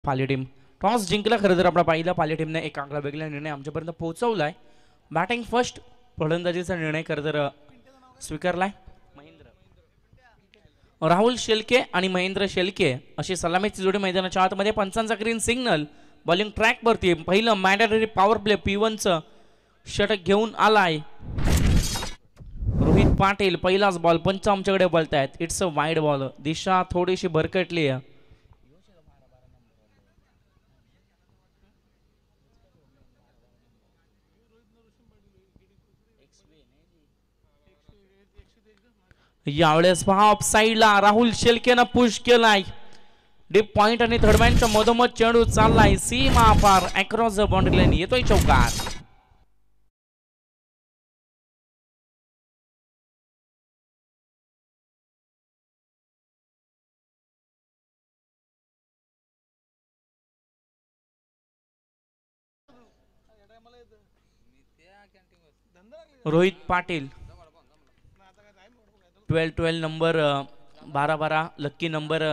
Pali team toss जिंकला. खरं तर आपण पाहिलं पाली टीमने एक आगळा वेगळा निर्णय आमच्यापर्यंत पोहोचवलाय. बॅटिंग फर्स्ट फलंदाजीचा निर्णय खरं तर स्वीकारलाय. राहुल शेलके आणि महेंद्र शेलके अशी सलामीची जोडी मैदानाच्या आतमध्ये. पंचांचा ग्रीन सिग्नल. बॉलिंग ट्रॅक वरती पहिलं मॅन्डेटरी पॉवर प्ले P1चं षटक घेऊन आलाय रोहित पाटील. पहिलाच बॉल पंच आमच्याकडे बोलतायत. It's a wide ball. दिशा थोडीशी भरकटली आहे. यावेळेस पहा ऑफ साइडला राहुल शेलकेनं पुश केलाय. डीप पॉइंट आणि थर्डमॅनच्या मधोमध चेंडू चाललाय सीमा पार अक्रॉस द बाउंड्री लाईन. येतोय चौकार. Rohit Patil 12 number 12 lucky number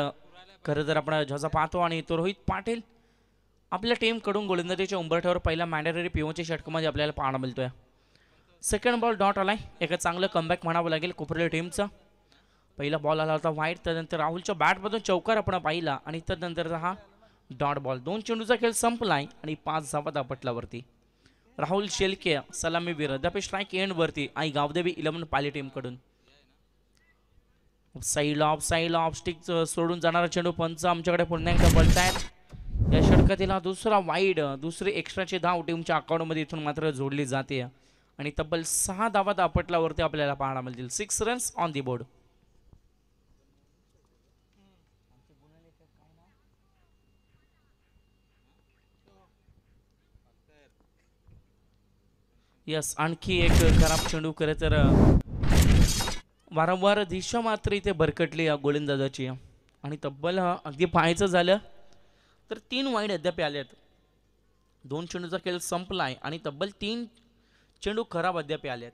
खरं तर आपण ज्याचा पाहतो. आणि तो रोहित पाटील आपल्या टीम कडून गोलंदाजीच्या उंबरठ्यावर पहिला मॅन्डेटरी P1च्या षटकामध्ये आपल्याला पाहायला मिळतोय. सेकंड बॉल डॉट आलाय. एक चांगलं कमबॅक म्हणावं लागेल कोपरली टीमचा. पहिला बॉल आला होता वाईट. त्यानंतर राहुलच्या बॅटमधून चौकार आपण पाहिला आणि त्यानंतर हा डॉट बॉल. 2 चेंडूचा खेळ संपलाय आणि 5 धावा दापटल्यावरती. राहुल शेलके सलामीवीर अद्याप स्ट्राईक एंड वरती. आई गावदेवी 11 पाली टीम कडून. ऑफ साईडला ऑफ स्टिक सोडून जाणारा चेंडू पंच आमच्याकडे पुन्हा एकदा बोलतायत. या षटकातील दुसरा वाईड. दुसरी एक्स्ट्राची धाव टीमच्या अकाउंटमध्ये इथून मात्र जोडली जाते आणि तब्बल 6 धावा दापटल्यावरती आपल्याला पाहायला मिळतील. 6 runs on the board. Yes आणखी एक खराब चेंडू. खरं तर वारंवार दिशा मात्र इथे भरकटली या गोलंदाजाची. आणि तब्बल अगदी पाहायचं झालं तर 3 वाईड अद्याप आलेत. 2 चेंडूचा खेळ संपलाय आणि तब्बल 3 चेंडू खराब अद्याप आलेत.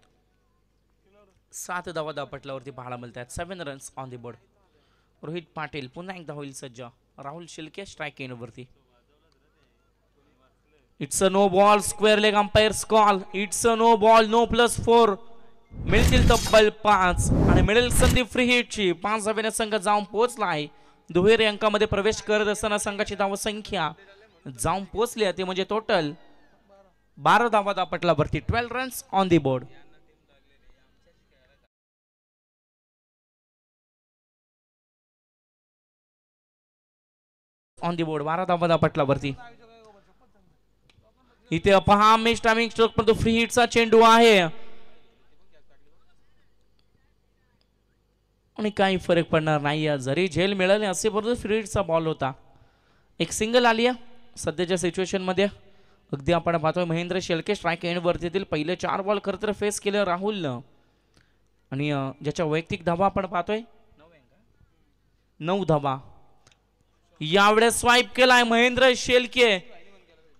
7 धावा दापटल्यावरती पाहायला मिळतात. 7 runs on the board. Rohit Patil पुन्हा एकदा होईल सज्ज. राहुल शिल्के स्ट्राईक एंडवरती. It's a no ball. Square leg umpire's call. It's a no ball. No +4 मिळतील तब्बल 5 आणि मिळेल संधी फ्री हिटची. 5 धावेने संघ जाऊन पोहोचला आहे. दुहेरी अंकामध्ये प्रवेश करत असताना संघाची धावसंख्या जाऊन पोहोचली आहे. ते म्हणजे टोटल 12 धावा दापटल्यावरती. 12 runs on the board. On the board 12 धावा दापटल्यावरती. इथे पहा मिस टायमिंग स्ट्रोक पण तो फ्री हिटचा चेंडू आहे आणि काही फरक पडणार नाही. जरी झेल मिळाले असे परंतु फ्री हिटचा बॉल होता. एक सिंगल आली आहे सध्याच्या सिच्युएशन मध्ये. अगदी आपण पाहतोय महेंद्र शेलके स्ट्राईक एंड वरतीतील पहिले 4 बॉल खरं तर फेस केले राहुलनं. आणि ज्याच्या वैयक्तिक धावा आपण पाहतोय 9 धावा. यावेळेस स्वाईप केलाय महेंद्र शेलके.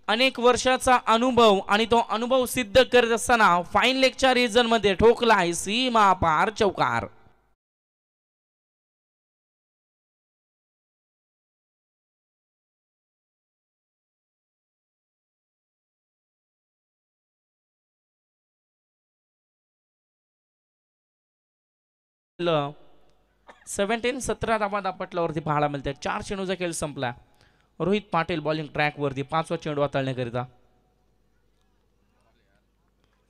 अनेक वर्षाचा अनुभव आणि तो अनुभव सिद्ध करत असताना फाईन लेगच्या रिजन मध्ये ठोकलाय सीमा पार चौकार. ल 17 धावा दापटल्यावरती पाहायला मिळते. 4 चेंडूचा खेळ संपला. रोहित पाटील बॉलिंग ट्रॅक वरती 5वा चेंडू हाताळण्याकरिता.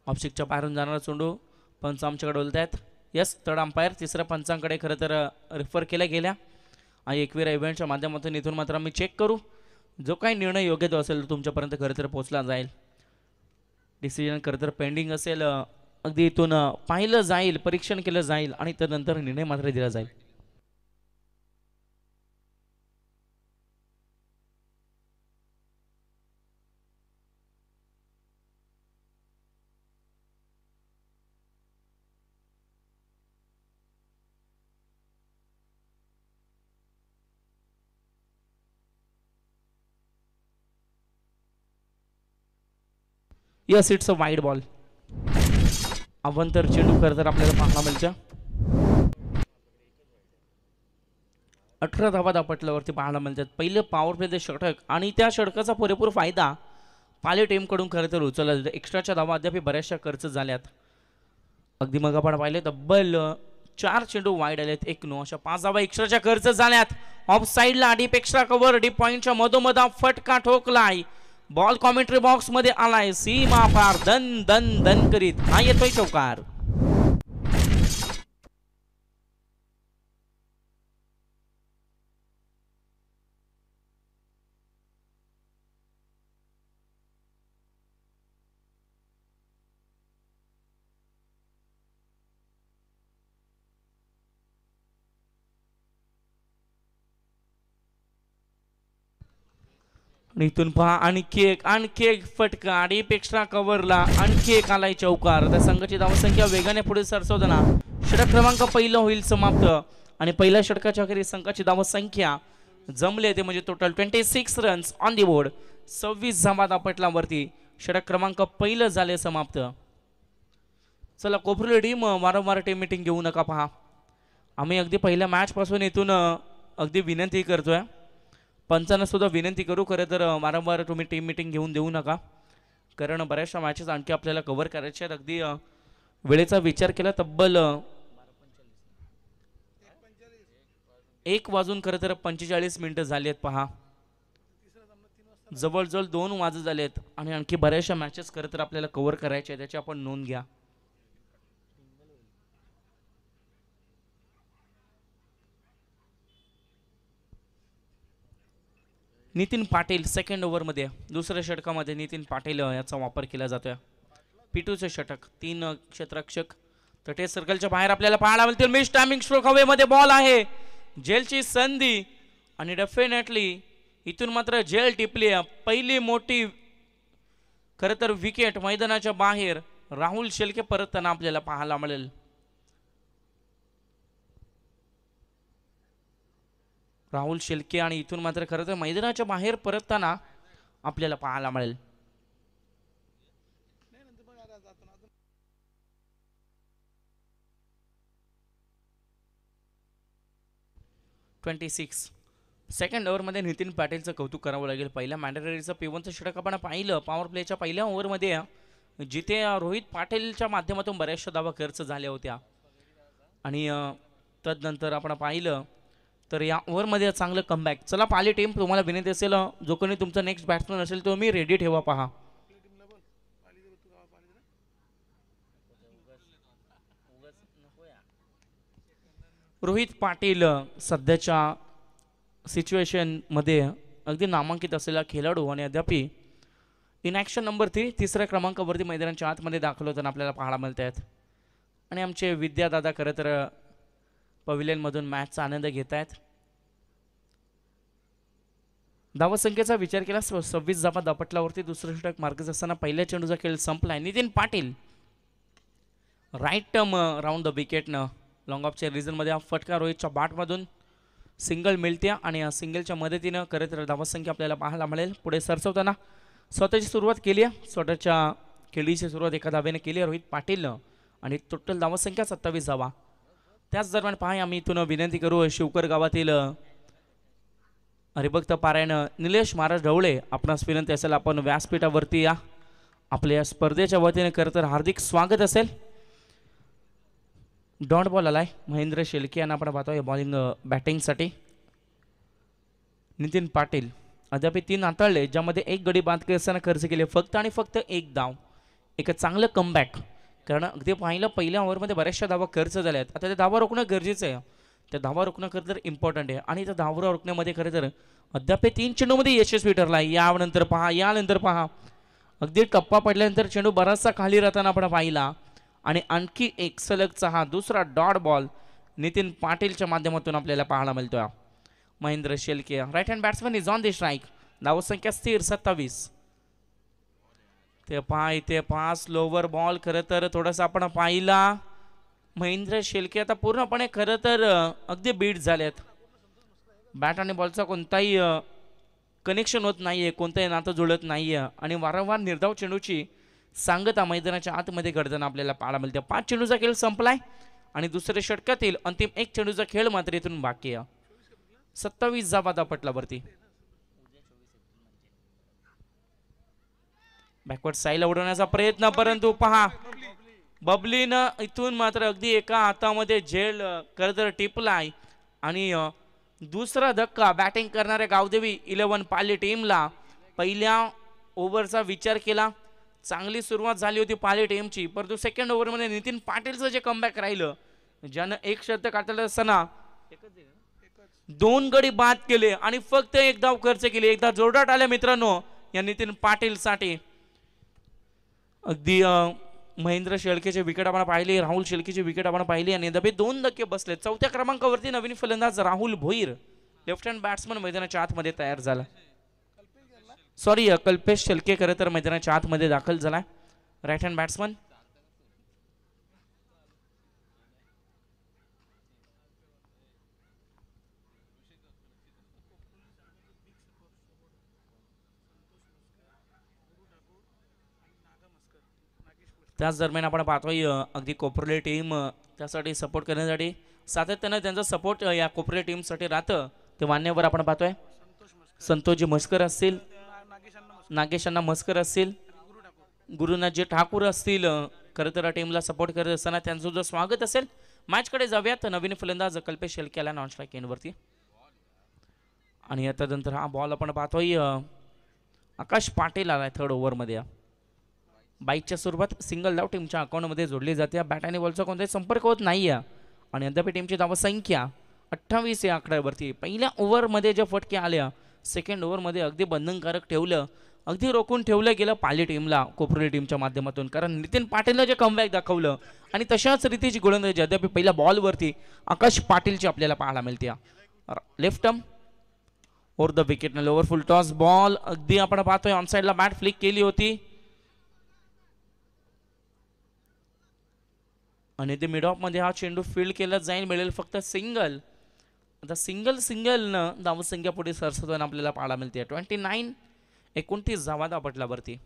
ऑफस्टिकच्या बाहेरून जाणारा चेंडू पंच आमच्याकडे बोलतायत. Yes third umpire. तिसऱ्या पंचांकडे खरं तर रेफर केल्या गेल्या आणि एकविरा इव्हेंटच्या माध्यमातून इथून मात्र आम्ही चेक करू. जो काही निर्णय योग्य तो असेल तुमच्यापर्यंत खरं तर पोहोचला जाईल. डिसिजन खरं तर पेंडिंग असेल. अगदी इथून पाहिलं जाईल, परीक्षण केलं जाईल आणि त्यानंतर निर्णय मात्र दिला जाईल. Yes it's a wide ball. अवंतर चेंडू खरं तर आपल्याला पाहायला मिळतं. 18 धावा दापटल्यावरती पाहायला मिळतात. पहिलं पॉवर प्लेचं षटक आणि त्या षटकाचा पुरेपूर फायदा पाले टीमकडून खरं तर उचलला जातो. एक्स्ट्राच्या धावा अद्याप बऱ्याचशा खर्च झाल्यात. अगदी मग आपण पाहिले तब्बल 4 चेंडू वाईड आलेत, 1 नो अशा 5 धावा एक्स्ट्राच्या खर्च झाल्यात. ऑफ साईडला डीप एक्स्ट्रा कव्हर, डीप पॉइंटच्या मधोमध फटका ठोकलाय. बॉल कॉमेंट्री बॉक्स मध्ये आलाय, सीमा पार दन दन दन करीत हा येतोय चौकार. इथून पहा आणखी एक फटका, डीप एक्स्ट्रा कव्हरला आणखी एक आलाय चौकार. त्या संघाची धावसंख्या वेगाने पुढे सरसवताना षटक क्रमांक पहिलं होईल समाप्त आणि पहिल्या षटकाच्या अखेरीस संघाची धावसंख्या जमले ते म्हणजे total 26 runs on the board. 26 धावा दापटल्यावरती षटक क्रमांक पहिलं झाले समाप्त. चला कोपरली टीम वारंवार टीम मीटिंग घेऊ नका. पहा आम्ही अगदी पहिल्या मॅच पासून इथून अगदी विनंती करतोय, पंचांना सुद्धा विनंती करू खरं तर वारंवार तुम्ही टीम मीटिंग घेऊन देऊ नका, कारण बऱ्याचशा मॅचेस आणखी आपल्याला कव्हर करायचे आहेत. अगदी वेळेचा विचार केला तब्बल 1 वाजून खरं तर 45 मिनिटं झाली आहेत. पहा जवळजवळ 2 वाजत झालेत आणि आणखी बऱ्याचशा मॅचेस खरं तर आपल्याला कव्हर करायचे आहेत, त्याची आपण नोंद घ्या. नितीन पाटील सेकंड ओव्हरमध्ये दुसऱ्या षटकामध्ये नितीन पाटील याचा वापर केला जातोय. पिटूचे षटक 3 क्षेत्ररक्षक तटे सर्कलच्या बाहेर आपल्याला पाहायला मिळतील. मिस टायमिंग स्ट्रोक हवेमध्ये बॉल आहे, जेलची संधी आणि डेफिनेटली इथून मात्र जेल टिपली. पहिली मोठी खरं तर विकेट मैदानाच्या बाहेर राहुल शेलके परतताना आपल्याला पाहायला मिळेल. राहुल शेलके आणि इथून मात्र खरं तर मैदानाच्या बाहेर परतताना आपल्याला पाहायला मिळेल. सेकंड ओव्हरमध्ये नितीन पाटीलचं कौतुक करावं लागेल. पहिल्या मॅन्डेटरीचं P1चं षटक आपण पाहिलं. पॉवर प्लेच्या पहिल्या ओव्हरमध्ये जिथे रोहित पाटीलच्या माध्यमातून बऱ्याचशा धावा खर्च झाल्या होत्या आणि तदनंतर आपण पाहिलं तर या ओव्हरमध्ये चांगलं कमबॅक. चला पाली टीम, तुम्हाला विनंती असेल जो कोणी तुमचा नेक्स्ट बॅट्समन असेल तो मी रेडी ठेवा. पहा रोहित पाटील सध्याच्या सिच्युएशन मध्ये अगदी नामांकित असलेला खेळाडू आणि अद्याप इन ॲक्शन नंबर 3 तिसऱ्या क्रमांकावरती मैदानाच्या आतमध्ये दाखल होताना आपल्याला पाहायला मिळत आहेत. आणि आमचे विद्यादादा खरं तर पवेलियनमधून मॅचचा आनंद घेत आहेत. धावसंख्येचा विचार केला 26 धावा दापटल्यावरती दुसरं षटक मार्गच असताना पहिल्या चेंडूचा खेळ संपलाय. Nitin Patil right arm round the विकेटनं लॉंग ऑफच्या रिझनमध्ये हा फटका रोहितच्या बॅटमधून सिंगल मिळते आणि या सिंगलच्या मदतीनं खरं तर धावसंख्या आपल्याला पाहायला मिळेल. पुढे सरसवताना स्वतःची सुरुवात केली आहे, स्वतःच्या खेळीची सुरुवात एका धावेने केली आहे रोहित पाटीलनं आणि टोटल धावसंख्या 27 धावा. त्याच दरम्यान पहा आम्ही इथून विनंती करू शिवकर गावातील हरिभक्त पारायण निलेश महाराज ढवळे, आपणास विनंती असेल आपण व्यासपीठावरती या. आपल्या या स्पर्धेच्या वतीने खरं तर हार्दिक स्वागत असेल. डॉट बॉल आलाय महेंद्र शेलके यांना आपण पाहतोय बॉलिंग बॅटिंगसाठी. नितीन पाटील अद्याप 3 हाताळले, ज्यामध्ये 1 गडी बाद करताना खर्च केले, फक्त आणि फक्त 1 धाव. एक चांगलं कमबॅक, कारण अगदी पाहिलं पहिल्या ओव्हरमध्ये बऱ्याचशा धावा खर्च झाल्या आहेत. आता त्या धावा रोखणं गरजेचं आहे, त्या धावा रोखणं खरं तर इम्पॉर्टंट आहे आणि त्या धावा रोखण्यामध्ये खरं तर अद्याप 3 चेंडूमध्ये यशस्वी ठरला आहे. यानंतर पहा अगदी टप्पा पडल्यानंतर चेंडू बराचसा खाली राहताना आपण पाहिला आणि आणखी एक सलगचा हा दुसरा डॉट बॉल नितीन पाटीलच्या माध्यमातून आपल्याला पाहायला मिळतोय. Mahendra Shelke right hand batsman is on the strike. धावसंख्या स्थिर 27. ते पहा स्लोवर बॉल खरं तर थोडासा आपण पाहिला. महेंद्र शेलके आता पूर्णपणे खरं तर अगदी बीट झालेत. बॅट आणि बॉलचा कोणताही कनेक्शन होत नाहीये, कोणतंही नातं जुळत नाहीये आणि वारंवार निर्धाव चेंडूची सांगता मैदानाच्या आतमध्ये घडताना आपल्याला पाहायला मिळते. 5 चेंडूचा खेळ संपलाय आणि दुसऱ्या षटकातील अंतिम 1 चेंडूचा खेळ मात्र इथून बाकी आहे. 27 धावा पटलावरती. बॅकवर्ड साईडला उडवण्याचा प्रयत्न, परंतु पहा बबलीनं इथून मात्र अगदी एका हातामध्ये झेल करत टिपलाय आणि दुसरा धक्का बॅटिंग करणाऱ्या गावदेवी 11 पाली टीमला. पहिल्या ओव्हरचा विचार केला, चांगली सुरुवात झाली होती पाली टीमची, परंतु सेकंड ओव्हरमध्ये नितीन पाटीलचं जे कमबॅक राहिलं, ज्यानं एक शतक काढलेलं असताना 2 गडी बाद केले आणि फक्त एक धाव खर्च केली. एकदा जोरदार आल्या मित्रांनो या नितीन पाटील साठी. अगदी महेंद्र शेळकेचे विकेट आपण पाहिली, राहुल शेळकेची विकेट आपण पाहिली आणि दबे 2 धक्के बसले. 4थ्या क्रमांकावरती नवीन फलंदाज Rahul Bhoir left hand batsman मैदानाच्या आतमध्ये तयार झाला. सॉरी, कल्पेश शेळके खरं तर मैदानाच्या आतमध्ये दाखल झाला, राईट हँड बॅट्समन. त्याच दरम्यान आपण पाहतोय अगदी कोपरले टीम त्यासाठी सपोर्ट करण्यासाठी सातत्यानं त्यांचा सपोर्ट या कोपरले टीमसाठी राहतं. ते मान्यवर आपण पाहतोय संतोषजी मस्कर असतील, नागेशांना मस्कर असतील, गुरुनाथजी ठाकूर असतील, खरं तर टीमला सपोर्ट करत असताना त्यांचं जो स्वागत असेल. मॅचकडे जाऊयात. नवीन फलंदाज कल्पेश शेळके आला नॉन स्ट्राईक एंडवरती आणि त्यानंतर हा बॉल आपण पाहतोय आकाश पाटील आलाय थर्ड ओव्हरमध्ये. बाईकच्या स्वरूपात सिंगल धाव टीमच्या अकाउंटमध्ये जोडली जाते. बॅट आणि बॉलचा कोणताही संपर्क होत नाही आहे आणि अद्याप टीमची धावसंख्या 28 या आकड्यावरती. पहिल्या ओव्हरमध्ये ज्या फटक्या आल्या सेकंड ओव्हरमध्ये अगदी बंधनकारक ठेवलं, अगदी रोखून ठेवलं गेलं पाली टीमला कोपरली टीमच्या माध्यमातून, कारण नितीन पाटीलनं जे कमबॅक दाखवलं आणि तशाच रीतीची गोलंदाजी अद्याप पहिल्या बॉलवरती आकाश पाटीलची आपल्याला पाहायला मिळते. Left arm over the wicket, lower full toss ball अगदी आपण पाहतोय ऑन साईडला बॅट फ्लिक केली होती आणि ते मिड ऑफ मध्ये हा चेंडू फील्ड केला जाईल, मिळेल फक्त सिंगल. आता सिंगलनं धावसंख्या पुढे सरसताना आपल्याला पाहायला मिळते. 29 धावा पटलावरती.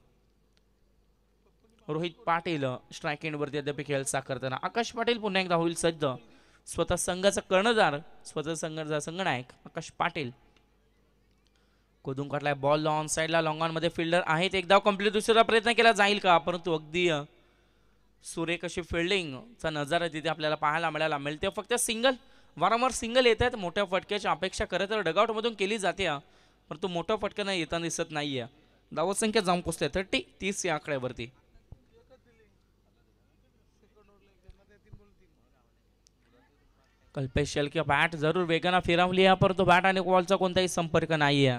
रोहित पाटील स्ट्राईक एंडवरती अद्याप खेळ साकारताना. आकाश पाटील पुन्हा एकदा होईल सज्ज. स्वतः संघाचा कर्णधार, स्वतः संघाचा संघनायक आकाश पाटील. कोदून काढलाय बॉल ऑन साईडला, लॉंग ऑन मध्ये फिल्डर आहेत. एक धाव कंप्लीट. दुसरा प्रयत्न केला जाईल का, परंतु अगदी सुरेख अशी फिल्डिंगचा नजारा तिथे आपल्याला पाहायला मिळते. फक्त सिंगल, वारंवार सिंगल येत आहेत. मोठ्या फटक्याची अपेक्षा खरं तर डगआउट मधून केली जाते, परंतु मोठ्या फटक्यानं येताना दिसत नाहीये. धावसंख्या जाऊन पोचते 30 या आकड्यावरती. कल्पेश शेळके बॅट जरूर वेगानं फिरवली आहे, परंतु बॅट आणि बॉलचा कोणताही संपर्क नाहीये.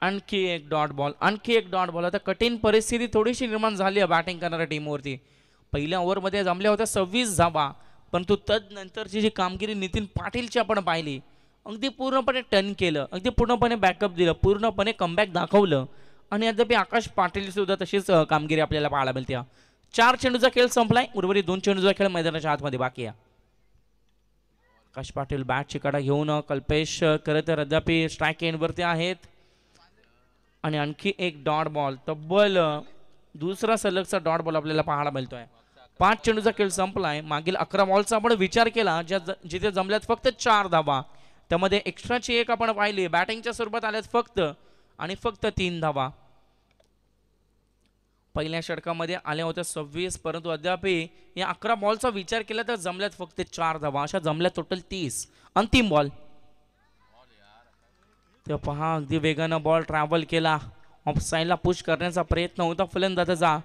आणखी एक डॉट बॉल. आता कठीण परिस्थिती थोडीशी निर्माण झाली आहे बॅटिंग करणाऱ्या टीमवरती. पहिल्या ओव्हरमध्ये जमल्या होत्या 26 धावा, परंतु तदनंतरची जी कामगिरी नितीन पाटीलची आपण पाहिली, अगदी पूर्णपणे टर्न केलं, अगदी पूर्णपणे बॅकअप दिलं, पूर्णपणे कमबॅक दाखवलं आणि अद्याप आकाश पाटील सुद्धा तशीच कामगिरी आपल्याला पाहायला मिळते. 4 चेंडूचा खेळ संपलाय, उर्वरित 2 चेंडूचा खेळ मैदानाच्या आतमध्ये बाकी आहे. आकाश पाटील बॅटची कडा घेऊन, कल्पेश खरं तर अद्याप स्ट्राईक एंडवरती आहेत आणि आणखी एक डॉट बॉल, तब्बल दुसरा सलगचा डॉट बॉल आपल्याला पाहायला मिळतोय. 5 चेंडूचा खेळ संपलाय. मागील 11 बॉलचा आपण विचार केला जिथे जमल्यात फक्त 4 धावा, त्यामध्ये एक्स्ट्राची एक आपण पाहिली. बॅटिंगच्या स्वरूपात आल्यात फक्त 3 धावा. पहिल्या षटकामध्ये आल्या होत्या 26, परंतु अद्याप या 11 बॉलचा विचार केला तर जमल्यात फक्त 4 धावा. अशा जमल्यात टोटल 30. अंतिम बॉल ते पहा, अगदी वेगानं बॉल ट्रॅव्हल केला. ऑफ साईडला पुश करण्याचा प्रयत्न होता फलंदाजाचा,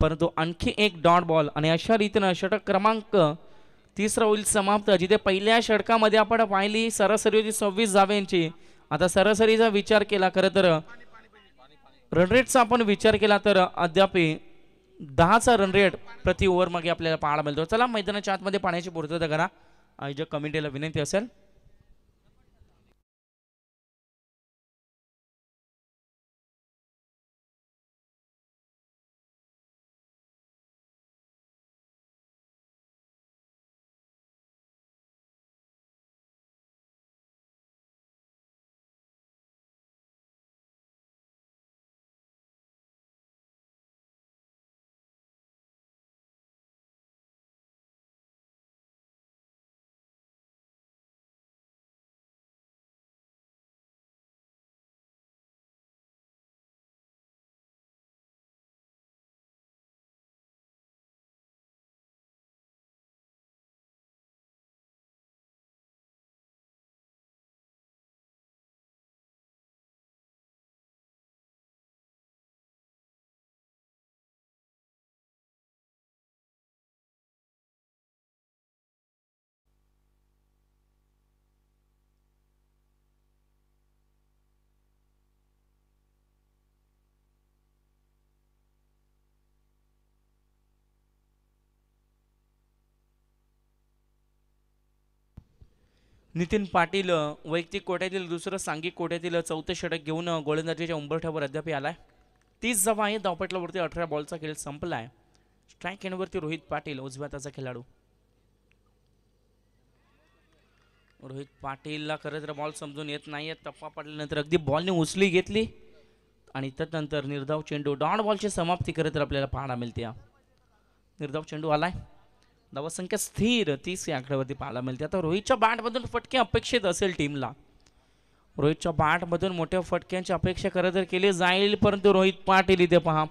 परंतु आणखी एक डॉट बॉल आणि अशा रीतीनं षटक क्रमांक 3 होईल समाप्त. जिथे पहिल्या षटकामध्ये आपण पाहिली सरासरी होती 26 धाव्यांची, आता सरासरीचा विचार केला खरं तर रन रेटचा आपण विचार केला तर अद्याप 10चा रन रेट प्रति ओव्हर मागे आपल्याला पाहायला मिळतो. चला मैदानाच्या आतमध्ये पाण्याची पूर्तता करा, आयोजक कमिटीला विनंती असेल. नितीन पाटील वैयक्तिक कोट्यातील दुसरं, सांघिक कोट्यातील चौथे षटक घेऊन गोलंदाजीच्या उंबरठ्यावर अद्याप आलाय. 30 धावा आहे धावपटलावरती. 18 बॉलचा खेळ संपलाय. स्ट्राईक एंडवरती रोहित पाटील उजव्या हाताचा खेळाडू. रोहित पाटीलला खरं तर बॉल समजून येत नाहीये. टप्पा पडल्यानंतर अगदी बॉलने उचली घेतली आणि त्यानंतर निर्धाव चेंडू डॉट बॉलची समाप्ती खरं तर आपल्याला पाहायला मिळते. निर्धाव चेंडू आलाय. धावसंख्या स्थिर 30 या आकड्यावरती पाहायला मिळते. आता रोहितच्या बॅटमधून फटके अपेक्षित असेल टीमला. रोहितच्या बॅटमधून मोठ्या फटक्यांची अपेक्षा खरं तर केली जाईल, परंतु रोहित पाटील इथे पहा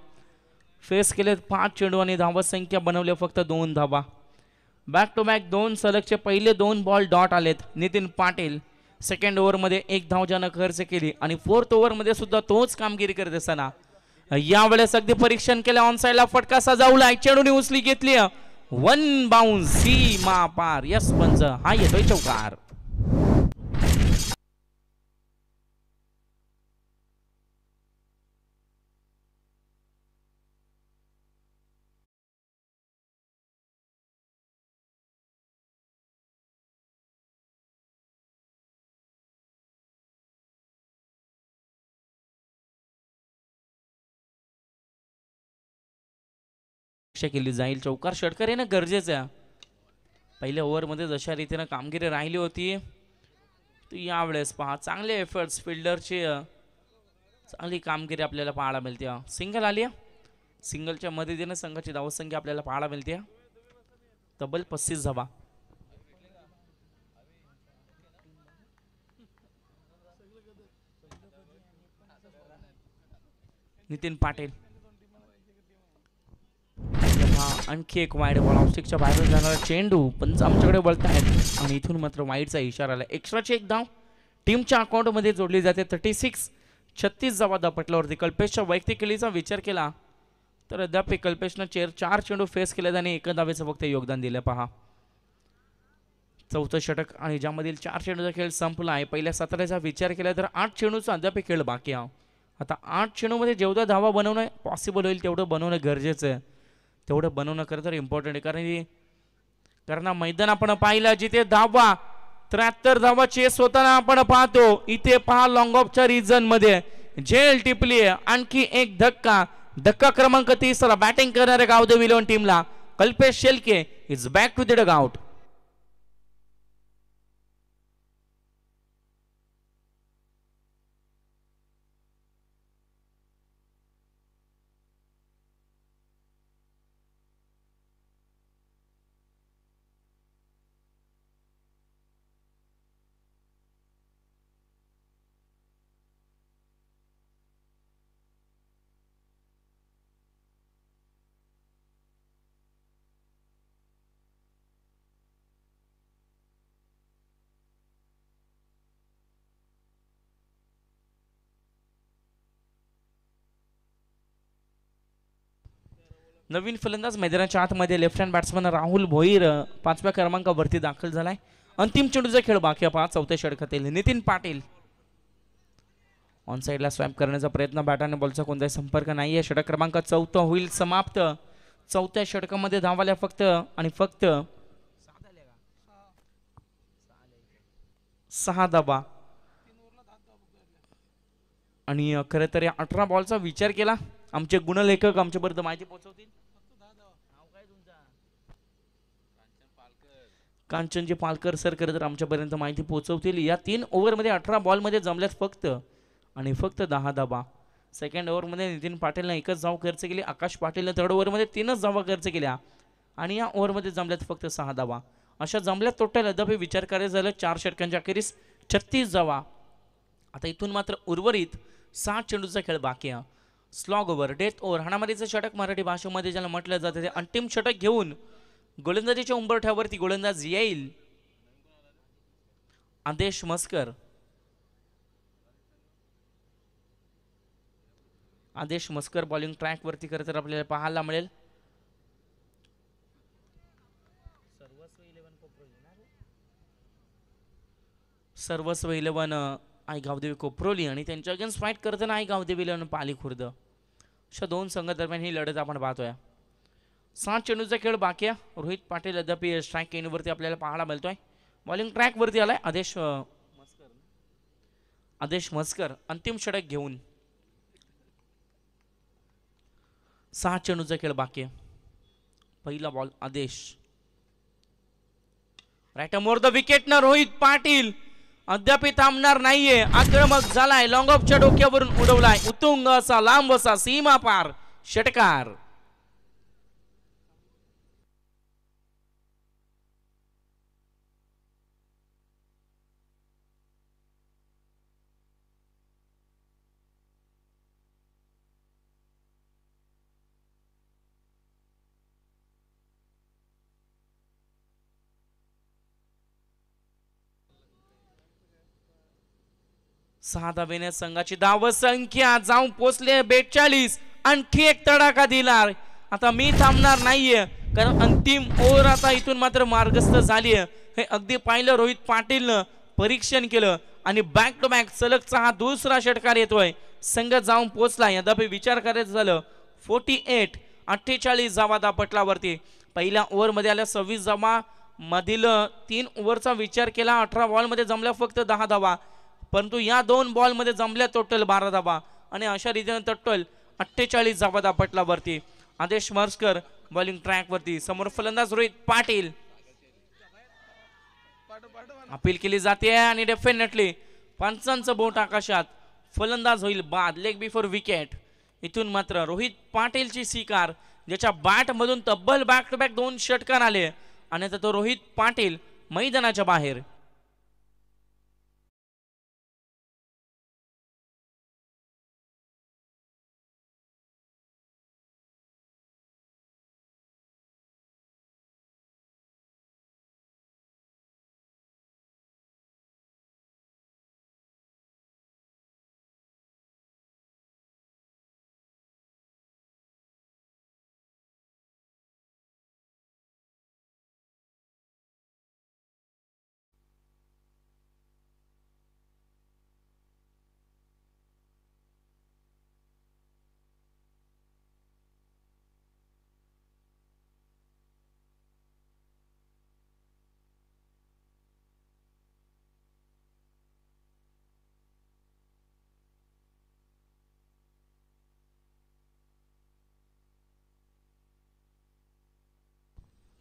फेस केलेत 5 चेंडू आणि धावसंख्या बनवले फक्त 2 धावा. बॅक टू बॅक 2 सलगचे पहिले 2 बॉल डॉट आलेत. नितीन पाटील सेकंड ओव्हरमध्ये 1 धाव ज्यानं खर्च केली आणि 4th ओव्हरमध्ये सुद्धा तोच कामगिरी करत असताना यावेळेस अगदी परीक्षण केलं. ऑन साइडला फटका सजावलाय. चेंडूने उचली घेतली. 1 बाउन्स सीमा पार. यस पंच हा येतोय चौकार. केली जाईल. चौकार षटकार येणं गरजेचं आहे. पहिल्या ओव्हरमध्ये जशा रीतीने कामगिरी राहिली होती तर यावेळेस पहा चांगले एफर्ट्स फिल्डरची चांगली कामगिरी आपल्याला पाहायला मिळते. सिंगल आली. सिंगलच्या मदतीने संघाची धावसंख्या आपल्याला पाहायला मिळते तब्बल 35 धावा. नितीन पाटील आणखी एक वाईड बॉल ऑफस्टिकच्या बाहेर जाणारा चेंडू पंच आमच्याकडे बोलत आहेत आणि इथून मात्र वाईडचा इशारा आला. एक्स्ट्राची एक धाव टीमच्या अकाउंटमध्ये जोडली जाते. 36 धावा धावपटलावरती. कल्पेशच्या वैयक्तिक खेळीचा विचार केला तर अद्याप कल्पेशनं 4 चेंडू फेस केले आणि 1 धावेचं फक्त योगदान दिलं. पहा 4थं षटक आणि ज्यामधील 4 चेंडूचा खेळ संपला आहे. पहिल्या 17चा विचार केला तर 8 चेंडूचा अद्याप खेळ बाकी आहे. आता 8 चेंडूमध्ये जेवढं धावा बनवणं पॉसिबल होईल तेवढं बनवणं गरजेचं आहे. तेवढं बनवणं खरं तर इम्पॉर्टंट आहे. कारण मैदान आपण पाहिलं जिथे धावा 73 धावा चेस होताना आपण पाहतो. इथे पहा लॉंग ऑफच्या रिजन मध्ये झेल टिपली. आणखी एक धक्का क्रमांक 30 बॅटिंग करणाऱ्या गावदेव इलेव्हन टीमला Kalpesh Shelke is back to the dugout. नवीन फलंदाज मैदानाच्या आतमध्ये left hand batsman Rahul Bhoir 5व्या क्रमांकावरती दाखल झालाय. अंतिम चेंडूचा खेळ बाकी आहे. 4थ्या षटकातील नितीन पाटील ऑन साइडला स्वॅप करण्याचा प्रयत्न. बॅटाने बॉलचा कोणताही संपर्क नाहीये. षटक क्रमांक 4 होईल समाप्त. 4थ्या षटकामध्ये धावाल्या फक्त आणि फक्त 6 धावा आणि खरं तर 18 बॉलचा विचार केला. आमचे गुणलेखक आमच्यापर्यंत माहिती पोहोचवतील. कांचनजी पालकर सर खरं तर आमच्यापर्यंत माहिती पोहोचवतील. या 3 ओव्हरमध्ये 18 बॉलमध्ये जमल्यात फक्त आणि फक्त 10 धावा. सेकंड ओव्हरमध्ये नितीन पाटीलने 1च धाव खर्च केली. आकाश पाटीलने 3rd ओव्हरमध्ये 3च धावा खर्च केल्या आणि या ओव्हरमध्ये जमल्यात फक्त 6 धावा. अशा जमल्यात टोटल अद्याप विचार करायचा झालं 4 षटकांच्या अखेरीस 36 धावा. आता इथून मात्र उर्वरित 7 चेंडूचा खेळ बाकी आहे. स्लॉग ओव्हर डेथ ओव्हर हाणामारीचं षटक मराठी भाषेमध्ये ज्याला म्हटलं जातं ते अंतिम षटक घेऊन गोलंदाजीच्या उंबरठ्यावरती गोलंदाज येईल आदेश मस्कर. आदेश मस्कर बॉलिंग ट्रॅक वरती खरं तर आपल्याला पाहायला मिळेल. सर्वस्व 11 आई गावदेवी कोपरोली आणि त्यांच्या अगेन्स्ट फाईट करताना आई गावदेवी 11 पाली खुर्द. अशा 2 संघादरम्यान ही लढत आपण पाहतोय. 7 चेंडूचा खेळ बाकी आहे. रोहित पाटील अद्याप स्ट्राईक एंडवरती आपल्याला पाहायला मिळतोय. बॉलिंग ट्रॅक वरती आलाय आदेश मस्कर अंतिम षटक घेऊन 6 चेंडूचा खेळ बाकी आहे. पहिला बॉल आदेश राईट मोर द विकेट न रोहित पाटील अद्याप थांबणार नाहीये. आक्रमक झालाय. लॉंग ऑफच्या डोक्यावरून उडवलाय. उत्तुंग असा लांब असा सीमा पार षटकार. सहा धावेने संघाची धाव संख्या जाऊन पोचले 42. आणखी एक तडाखा दिला. आता मी थांबणार नाहीये कारण अंतिम ओव्हर आता इथून मात्र मार्गस्थ झाली आहे. हे अगदी पाहिलं रोहित पाटीलनं परीक्षण केलं आणि बॅक टू बॅक सलगचा हा दुसरा षटकार येतोय. संघ जाऊन पोचला. यद्यपि विचार करायचं झालं 48 धावा दापटलावरती. पहिल्या ओव्हर मध्ये आल्या 26 धावा. मधील 3 ओव्हरचा विचार केला 18 बॉल मध्ये जमल्या फक्त 10 धावा. परंतु या 2 बॉल मध्ये जमल्या टोटल 12 धावा आणि अशा रीतीने टोटल 48 धावा दापटलावरती. आदेश मस्कर बॉलिंग ट्रॅक वरती. समोर फलंदाज रोहित पाटील. अपील केली जाते आणि डेफिनेटली पंचांचं बोट आकाशात. फलंदाज होईल बाद. Leg before wicket. इथून मात्र रोहित पाटीलची स्वीकार ज्याच्या बॅट मधून तब्बल बॅक टू बॅक 2 षटकार आले आणि आता तो रोहित पाटील मैदानाच्या बाहेर.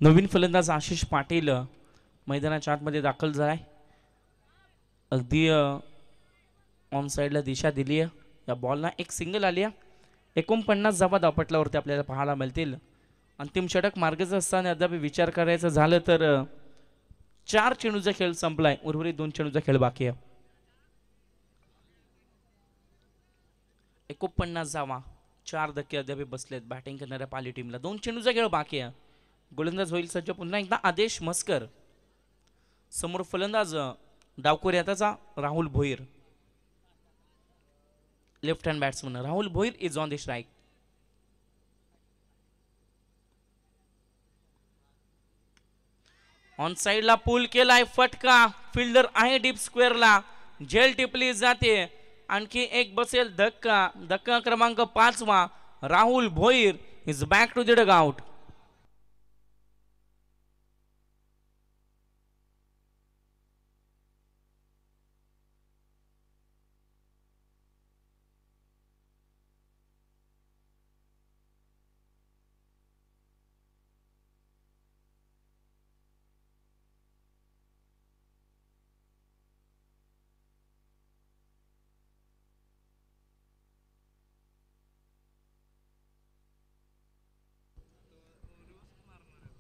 नवीन फलंदाज आशिष पाटील मैदानाच्या आतमध्ये दाखल झालाय. अगदी ऑन साइडला दिशा दिली आहे. या बॉलला एक सिंगल आली आहे. 49 धावा दापटल्यावरती आपल्याला पाहायला मिळतील. अंतिम षटक मार्गाचा असताना अद्याप विचार करायचा झालं तर 4 चेंडूचा खेळ संपलाय. उर्वरित 2 चेंडूचा खेळ बाकी आहे. 49 धावा 4 धक्के अद्याप बसलेत बॅटिंग करणाऱ्या पाली टीमला. 2 चेंडूचा खेळ बाकी आहे. गोलंदाज होईल सज्ज पुन्हा एकदा आदेश मस्कर. समोर फलंदाज डावखोर याचा Rahul Bhoir. Left hand batsman Rahul Bhoir is on the strike. On साइडला पुल केलाय फटका. फिल्डर आहे डीप स्क्वेअरला. झेल टिपली जाते. आणखी एक बसेल धक्का. धक्का क्रमांक 5वा. Rahul Bhoir is back to the dugout.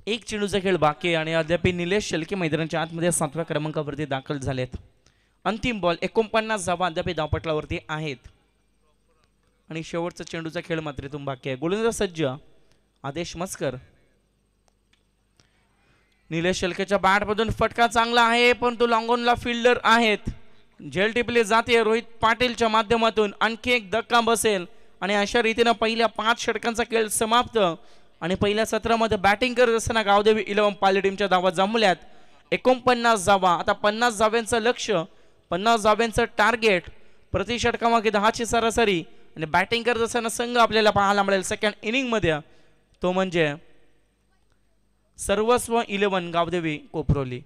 एक चेंडूचा खेळ बाकी आहे आणि अद्याप निलेश शेळके मैदानाच्या आतमध्ये 7व्या क्रमांकावरती दाखल झालेत. अंतिम बॉल 49 धावा अद्याप धावपटलावरती आहेत आणि शेवटचा चेंडूचा खेळ मात्र इथून बाकी आहे. गोलंदाज सज्ज आदेश मस्कर. निलेश शेळकेच्या बॅट मधून फटका चांगला आहे परंतु लॉंगॉनला फिल्डर आहेत. झेल टिपली जाते रोहित पाटीलच्या माध्यमातून. आणखी एक धक्का बसेल आणि अशा रीतीने पहिल्या 5 षटकांचा खेळ समाप्त. आणि पहिल्या सत्रामध्ये बॅटिंग करत असताना गावदेवी 11 पाली टीमच्या धावा जमल्यात 49 धावा. आता 50 धाव्यांचं लक्ष 50 धाव्यांचं टार्गेट. प्रति षटकामागे 10ची सरासरी आणि बॅटिंग करत असताना संघ आपल्याला पाहायला मिळेल सेकंड इनिंग मध्ये. तो म्हणजे सर्वस्व 11 गावदेवी कोपरोली.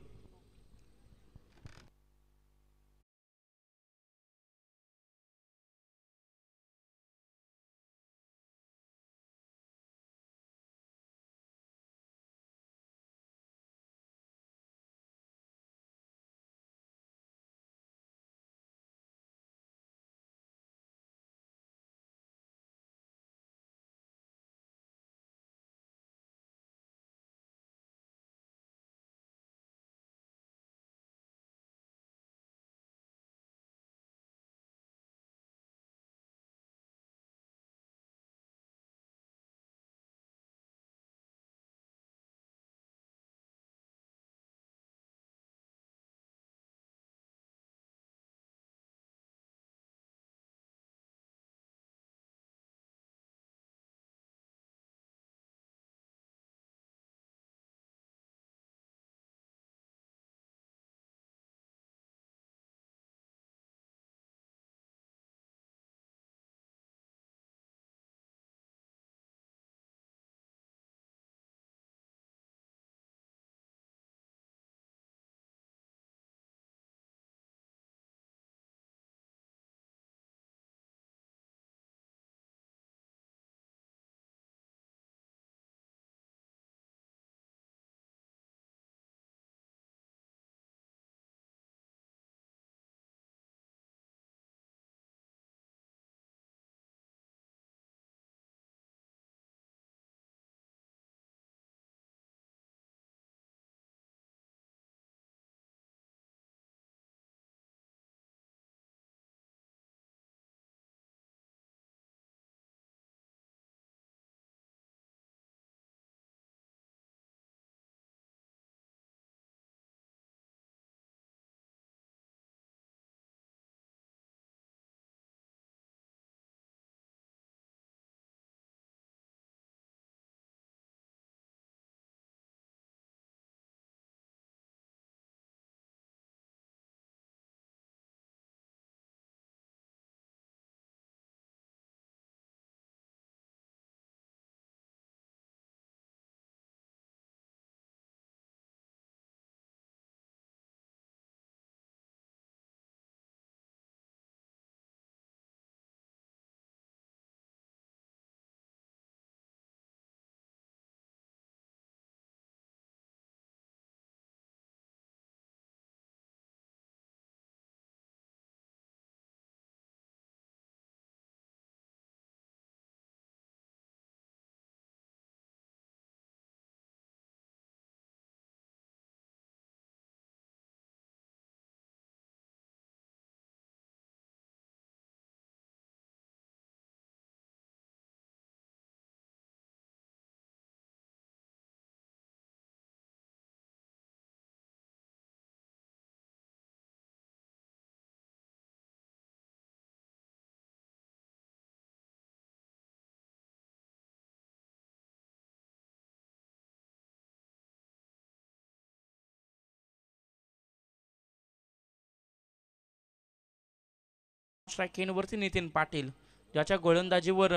स्ट्राईक नितीन पाटील, ज्याच्या गोलंदाजीवर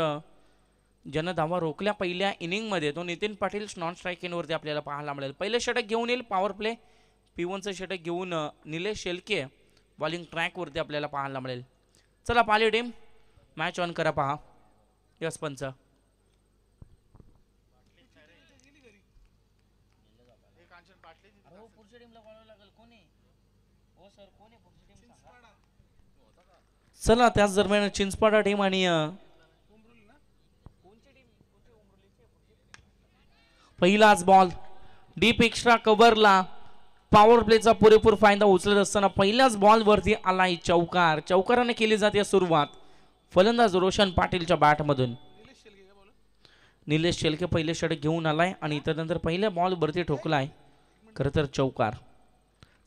ज्यानं धावा रोखल्या पहिल्या इनिंगमध्ये, तो नितीन पाटील नॉन स्ट्राईक वरती आपल्याला पाहायला मिळेल. पहिलं षटक घेऊन येईल पॉवर प्ले P1चं षटक घेऊन निलेश शेलके बॉलिंग ट्रॅकवरती आपल्याला पाहायला मिळेल. चला पाली टीम मॅच ऑन करा, पहा यस पंच. चला त्याच दरम्यान चिंचपाडा टीम आणि पहिलाच बॉल डीप एक्स्ट्रा कव्हरला पॉवर प्लेचा पुरेपूर फायदा उचलत असताना पहिल्याच बॉल वरती आलाय चौकार. चौकाराने केली जाते सुरुवात फलंदाज रोशन पाटीलच्या बॅटमधून. निलेश शेलके पहिले षटक घेऊन आलाय आणि त्यानंतर पहिल्या बॉल वरती ठोकलाय खरं तर चौकार.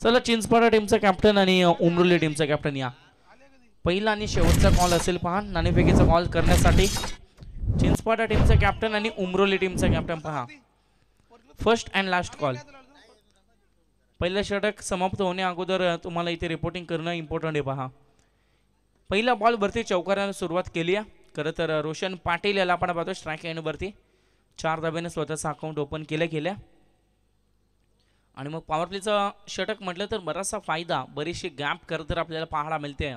चला चिंचपाडा टीमचा कॅप्टन आणि उमरोली टीमचा कॅप्टन या. पहिला आणि शेवटचा कॉल असेल पहा नाणेफेकीचा कॉल करण्यासाठी. चिंचपाडा टीमचा कॅप्टन आणि उमरोली टीमचा कॅप्टन पहा. First and last call. पहिलं षटक समाप्त होण्या अगोदर तुम्हाला इथे रिपोर्टिंग करणं इम्पॉर्टंट आहे पहा. पहिला बॉल वरती चौकाराने सुरुवात केली आहे. खरं तर रोशन पाटील याला आपण पाहतो स्ट्राईक एंडवरती 4 धाब्याने स्वतःचं अकाउंट ओपन केल्या आणि मग पॉवर प्लेचं षटक म्हटलं तर बराचसा फायदा, बरीचशी गॅप खरं तर आपल्याला पाहायला मिळते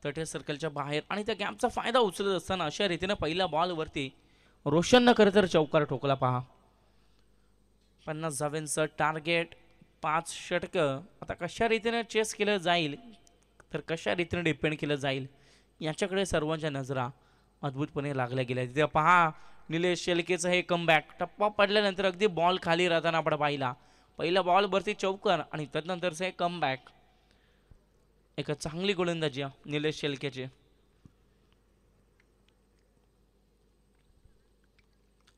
तटीय सर्कलच्या बाहेर आणि त्या गॅपचा फायदा उचलत असताना अशा रीतीने पहिल्या बॉलवरती रोशननं खरं तर चौकार ठोकला पहा. 50 धाब्यांचं टार्गेट, 5 षटकं. आता कशा रीतीने चेस केलं जाईल तर कशा रीतीने डिपेंड केलं जाईल याच्याकडे सर्वांच्या नजरा अद्भुतपणे लागल्या गेल्या. तिथे पहा निलेश शेलकेचं हे कमबॅक. टप्पा पडल्यानंतर अगदी बॉल खाली राहताना आपण पाहिला. पहिल्या बॉलवरती चौकार आणि त्यानंतरचं हे कमबॅक. एक चांगली गोलंदाजी निलेश शेलकेची.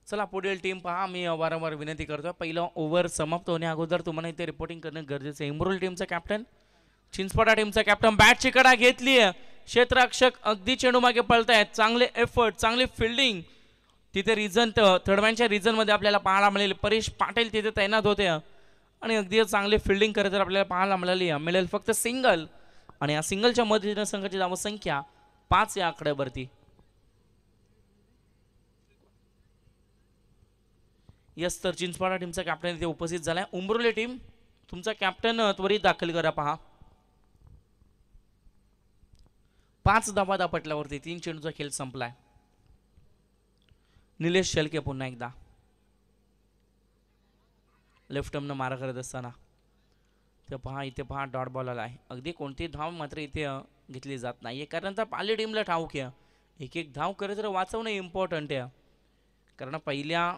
चला पुढील टीम पहा. मी वारंवार विनंती करतो पहिलं ओव्हर समाप्त होण्या अगोदर तुम्हाला इथे रिपोर्टिंग करणं गरजेचं आहे. इमरोल टीमचा कॅप्टन, चिंचपाडा टीमचा कॅप्टन बॅटची कडा घेतली आहे. क्षेत्ररक्षक अगदी चेंडू मागे पळतायत. चांगले एफर्ट, चांगली फिल्डिंग तिथे रिझन थर्डमॅनच्या रिझनमध्ये आपल्याला पाहायला मिळेल. परेश पाटील तिथे तैनात होते आणि अगदी चांगली फिल्डिंग करत आपल्याला पाहायला मिळेल फक्त सिंगल आणि या सिंगलच्या मदतीने संघाची धावसंख्या 5 या आकड्यावरती. यस तर चिंचपाडा टीमचा कॅप्टन इथे उपस्थित झालाय. उमरोली टीम तुमचा कॅप्टन त्वरित दाखल करा पहा. 5 धावा दापटल्यावरती 3 चेंडूचा खेळ संपलाय. निलेश शेलके पुन्हा एकदा लेफ्ट आर्मनं मारा करत असताना ते पहा इथे पहा डॉट बॉल आला आहे. अगदी कोणती धाव मात्र इथे घेतली जात नाहीये कारण तर पाली टीमला ठाऊक आहे एक एक धाव करत तर वाचवणं इम्पॉर्टंट आहे. कारण पहिल्या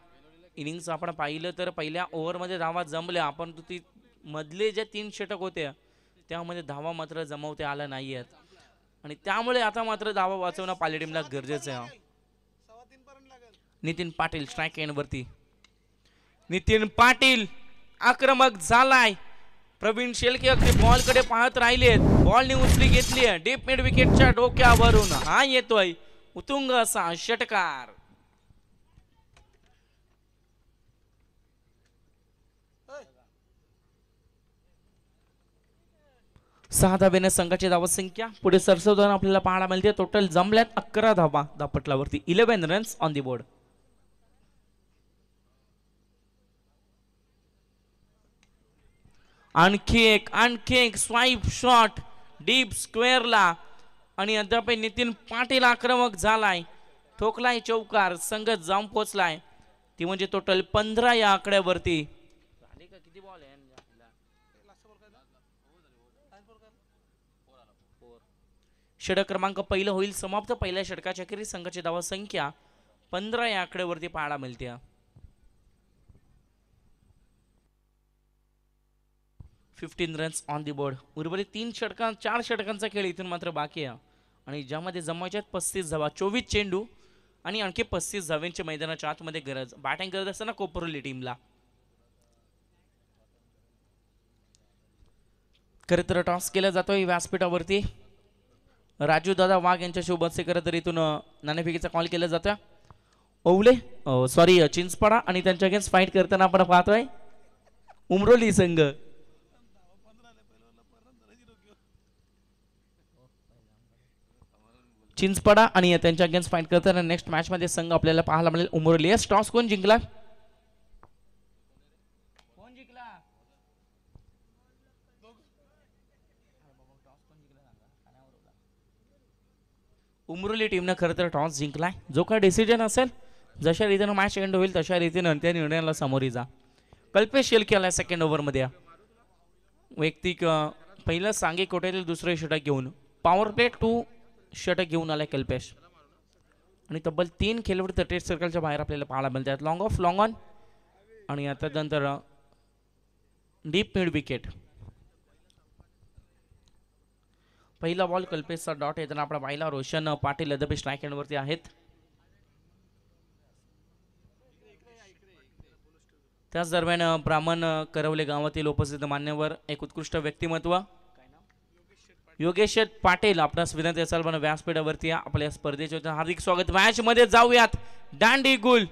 इनिंग्स आपण पाहिलं तर पहिल्या ओव्हरमध्ये धावा जमल्या आपण ती मधले जे 3 षटक होते त्यामध्ये धावा मात्र जमवता आल्या नाही आहेत आणि त्यामुळे आता मात्र धावा वाचवणं पाली टीमला गरजेचं आहे. नितीन पाटील स्ट्राईक एंडवरती. नितीन पाटील आक्रमक झालाय. प्रवीण शेलके अगदी बॉलकडे पाहत राहिलेत. बॉलने उचली घेतली आहे डीप मिड विकेटच्या डोक्यावरून. हा येतोय उतुंग असा षटकार. सहा धाब्याने संघाची धावसंख्या पुढे सरसवताना आपल्याला पाहायला मिळते. टोटल जमल्यात 11 धावा दापटल्यावरती 11 रन्स ऑन दी बोर्ड. आणखी एक स्वाईप शॉट डीप स्क्वेअरला आणि अद्याप नितीन पाटील आक्रमक झालाय. ठोकलाय चौकार. संघ जाऊन पोहोचलाय ती म्हणजे टोटल 15 या आकड्यावरती. किती बॉल आहे षटक क्रमांक पहिलं होईल समाप्त. पहिल्या षटकाच्या अखेरीस संघाची धावा संख्या 15 या आकड्यावरती पाहायला मिळते. 15 रन्स ऑन दी बोर्ड. उर्वरित 4 षटकांचा खेळ इथून मात्र बाकी आहे आणि ज्यामध्ये जमायच्यात 35 धावा 24 चेंडू आणि आणखी 35 धाव्यांच्या मैदानाच्या आतमध्ये गरज. बॅटिंग करत असताना कोपरोली टीमला खरं तर टॉस केला जातोय व्यासपीठावरती. राजू दादा वाघ यांच्या सोबत खरं तर इथून नाणेफेकीचा कॉल केला जातोय. ओवले सॉरी चिंचपाडा आणि त्यांच्या अगेन्स्ट फाईट करताना आपण पाहतोय उमरोली संघ. चिंचपाडा आणि त्यांच्या अगेन्स्ट फाईट करताना नेक्स्ट मॅच मध्ये संघ आपल्याला पाहायला मिळेल उमरोली. यस, टॉस कोण जिंकला? उमरोली टीमनं खरं तर टॉस जिंकलाय. जो काय डिसिजन असेल, जशा रीतीनं मॅच एंड होईल तशा रीतीनं त्या निर्णयाला सामोरी जा. कल्पेश शेलके आलाय सेकंड ओव्हरमध्ये. वैयक्तिक पहिलं सांगे कोट्यातील दुसरं षटक घेऊन पॉवर प्ले 2 षटक घेऊन आलाय कल्पेश. आणि तब्बल 3 खेळाडू टेस्ट सर्कलच्या बाहेर आपल्याला पाहायला मिळतात. लॉंग ऑफ लॉंग ऑन आणि आता नंतर डीप मिड विकेट. पहिला बॉल कल्पेशचा डॉट येताना आपण पाहिला. रोशन पाटील अद्याप स्ट्राईक एंडवरती आहेत. त्याच दरम्यान ब्राह्मण करवले गावातील उपस्थित मान्यवर एक उत्कृष्ट व्यक्तिमत्व योगेश पाटील आपणास विनंती असाल पण व्यासपीठावरती आपल्या स्पर्धेचे हार्दिक स्वागत. मॅच मध्ये जाऊयात. दांडी गुल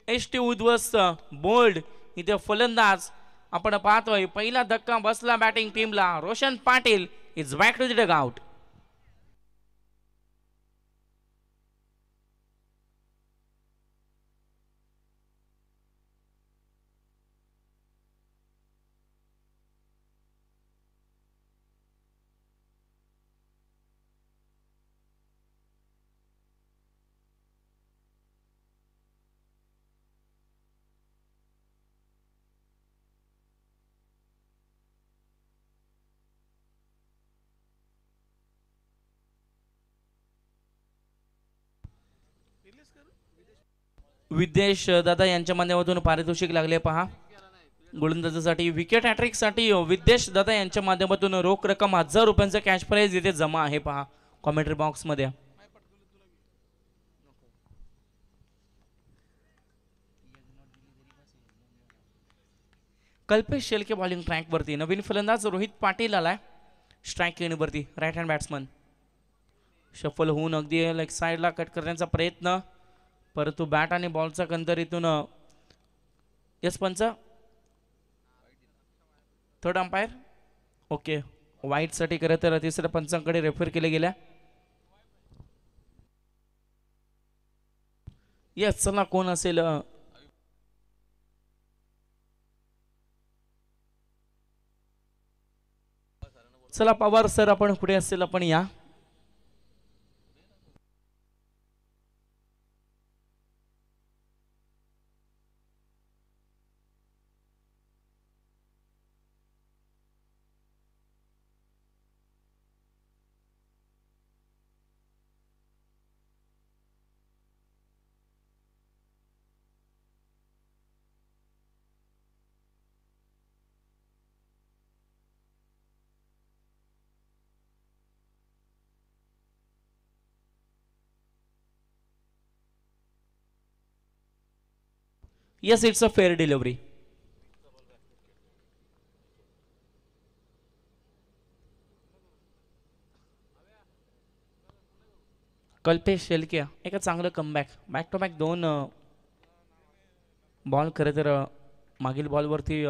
एसटी उद्ध्वस्त बोल्ड इथे फलंदाज आपण पाहतोय. पहिला धक्का बसला बॅटिंग टीमला. Roshan Patil is back to the dugout. Videsh दादा यांच्या माध्यमातून पारितोषिक लागले पहा. गोलंदाजीसाठी विकेट हॅट्रिक साठी विदेश दादा यांच्या माध्यमातून रोख रक्कम 1000 रुपयांचा कॅश प्राइज इथे जमा आहे पहा कॉमेंट्री बॉक्स मध्ये. कल्पेश शेलके बॉलिंग ट्रॅक वरती. नवीन फलंदाज रोहित पाटील आलाय स्ट्राईक लेनवरती. राईट हँड बॅट्समन शफल होऊन अगदी लेग साइडला कट करण्याचा प्रयत्न, परंतु बॅट आणि बॉलचा कंतर इथून यस पंच. Third umpire okay. वाईट साठी खरं तर तिसऱ्या पंचांकडे रेफर केले गेल्या. यस, चला कोण असेल? चला पवार सर आपण पुढे असेल आपण या. Yes, it's a fair delivery. Kalpesh Shelke एक चांगलं comeback. Back to back 2 ball खरं तर मागील बॉलवरती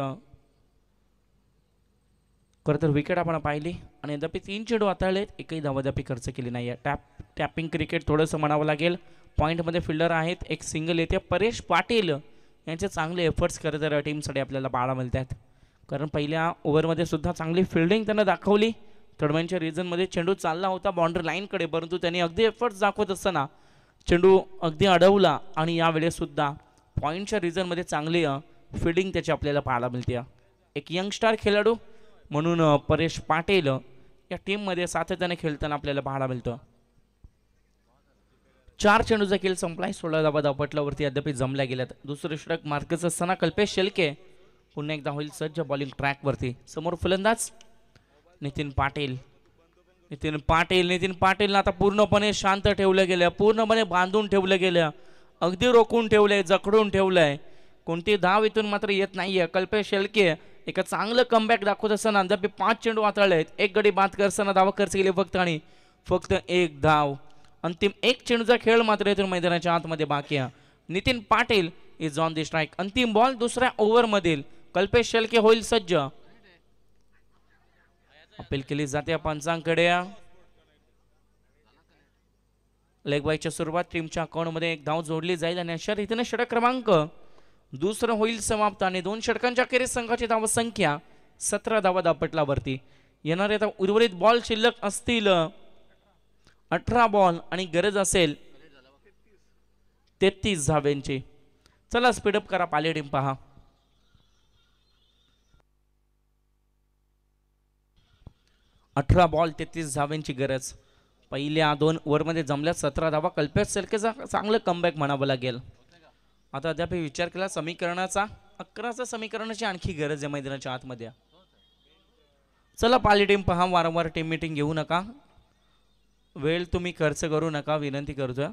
खरं तर विकेट आपण पाहिली आणि अद्याप 3 चेंडू हाताळलेत. एकही धाव अद्याप खर्च केली नाही आहे. टॅपिंग क्रिकेट थोडंसं म्हणावं लागेल. पॉईंटमध्ये फिल्डर आहेत. एक सिंगल येते. परेश पाटील यांचे चांगले एफर्ट्स खरं तर टीमसाठी आपल्याला पाहायला मिळतात. कारण पहिल्या ओव्हरमध्ये सुद्धा चांगली फिल्डिंग त्यांना दाखवली. थर्डमॅनच्या रिजनमध्ये चेंडू चालला होता बाउंड्री लाईनकडे, परंतु त्यांनी अगदी एफर्ट्स दाखवत असताना चेंडू अगदी अडवला आणि यावेळेस सुद्धा पॉईंटच्या रिजनमध्ये चांगली फिल्डिंग त्याची आपल्याला पाहायला मिळते. एक यंगस्टार खेळाडू म्हणून परेश पाटील या टीममध्ये सातत्याने खेळताना आपल्याला पाहायला मिळतं. 4 चेंडूचा खेळ संपलाय. 16 धावा धावपटलावरती अद्याप जमल्या गेल्यात. दुसरे षटक मार्कच असताना कल्पेश शेलके पुन्हा एकदा होईल सज्ज बॉलिंग ट्रॅकवरती. समोर फलंदाज नितीन पाटील. नितीन पाटीलला आता पूर्णपणे शांत ठेवलं गेलं, पूर्णपणे बांधून ठेवलं गेलं, अगदी रोखून ठेवलंय, जखडून ठेवलंय. कोणती धाव इथून मात्र येत नाहीये. कल्पेश शेलके एक चांगलं कमबॅक दाखवत असताना अद्याप 5 चेंडू हाताळलेत. एक गडी बाद करताना धावा खर्च केली फक्त आणि फक्त 1 धाव. अंतिम 1 चेंडूचा खेळ मात्र इथून मैदानाच्या आतमध्ये बाकी आहे. Nitin Patil is on the strike. अंतिम बॉल दुसऱ्या ओव्हर मधील. कल्पेश शेलके होईल सज्ज. अपील केली जाते पंचांकडे. लेग बायच्या सुरुवात टीमच्या अकाउंटमध्ये एक धाव जोडली जाईल आणि अशा रीतीने षटक क्रमांक दुसरं होईल समाप्त आणि 2 षटकांच्या अखेरीस संघाची धाव संख्या 17 धावा धावपटलावरती. येणारे आता उर्वरित बॉल शिल्लक असतील 18 बॉल आणि गरज असेल 33 धाव्यांची. चला स्पीडअप करा, पाली टीम पहा. 18 बॉल 33 धाव्यांची गरज. पहिल्या 2 ओव्हरमध्ये जमल्यात 17 धावा. कल्पेश शेळकेचा चांगलं कमबॅक म्हणावं लागेल. आता अद्याप विचार केला समीकरणाचा 11चा समीकरणाची आणखी गरज आहे मैदानाच्या आतमध्ये. चला पाली टीम पहा, वारंवार टीम मीटिंग घेऊ नका, वेळ तुम्ही खर्च करू नका, विनंती करतोय.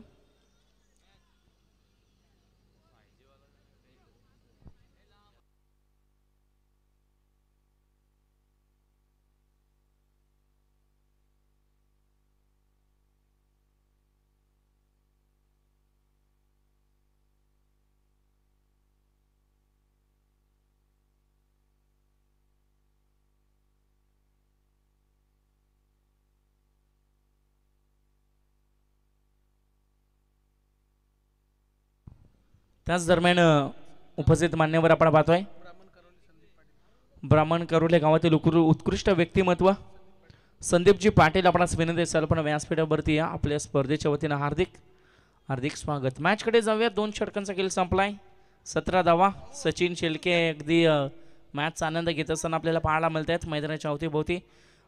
त्याच दरम्यान उपस्थित मान्यवर आपण पाहतोय ब्राह्मण करोले गावातील उत्कृष्ट व्यक्तिमत्व संदीपजी पाटील आपणास विनंती असेल पण व्यासपीठावरती या. आपल्या स्पर्धेच्या वतीनं हार्दिक हार्दिक स्वागत. मॅचकडे जाऊया. 2 षटकांचा खेळ संपलाय. 17 धावा. सचिन शेळके अगदी मॅचचा आनंद घेत असताना आपल्याला पाहायला मिळत आहेत मैदानाच्या अवतीभोवती.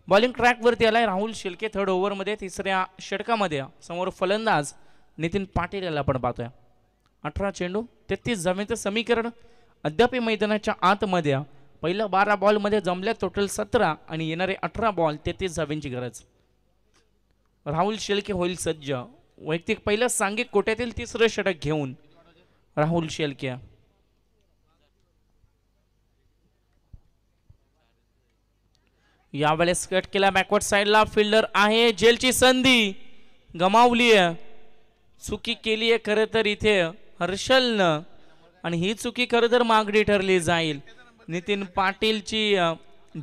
बॉलिंग ट्रॅकवरती आलाय राहुल शेळके. थर्ड ओव्हरमध्ये तिसऱ्या षटकामध्ये समोर फलंदाज नितीन पाटील याला आपण पाहतोय. 18 चेंडू 33 धावांचं समीकरण अद्याप मैदानाच्या आतमध्ये. पहिल्या 12 बॉलमध्ये जमल्या टोटल 17 आणि येणारे 18 बॉल 33 धावांची गरज. राहुल शेळके होईल सज्ज. वैयक्तिक पहिलं सांघिक कोट्यातील तिसरं षटक घेऊन राहुल शेळके. यावेळेस कट केला बॅकवर्ड साइडला. फिल्डर आहे. जेलची संधी गमावली आहे. चुकी केली आहे खरं तर इथे हर्षलनं आणि ही चुकी खरं तर मागणी ठरली जाईल. नितीन पाटीलची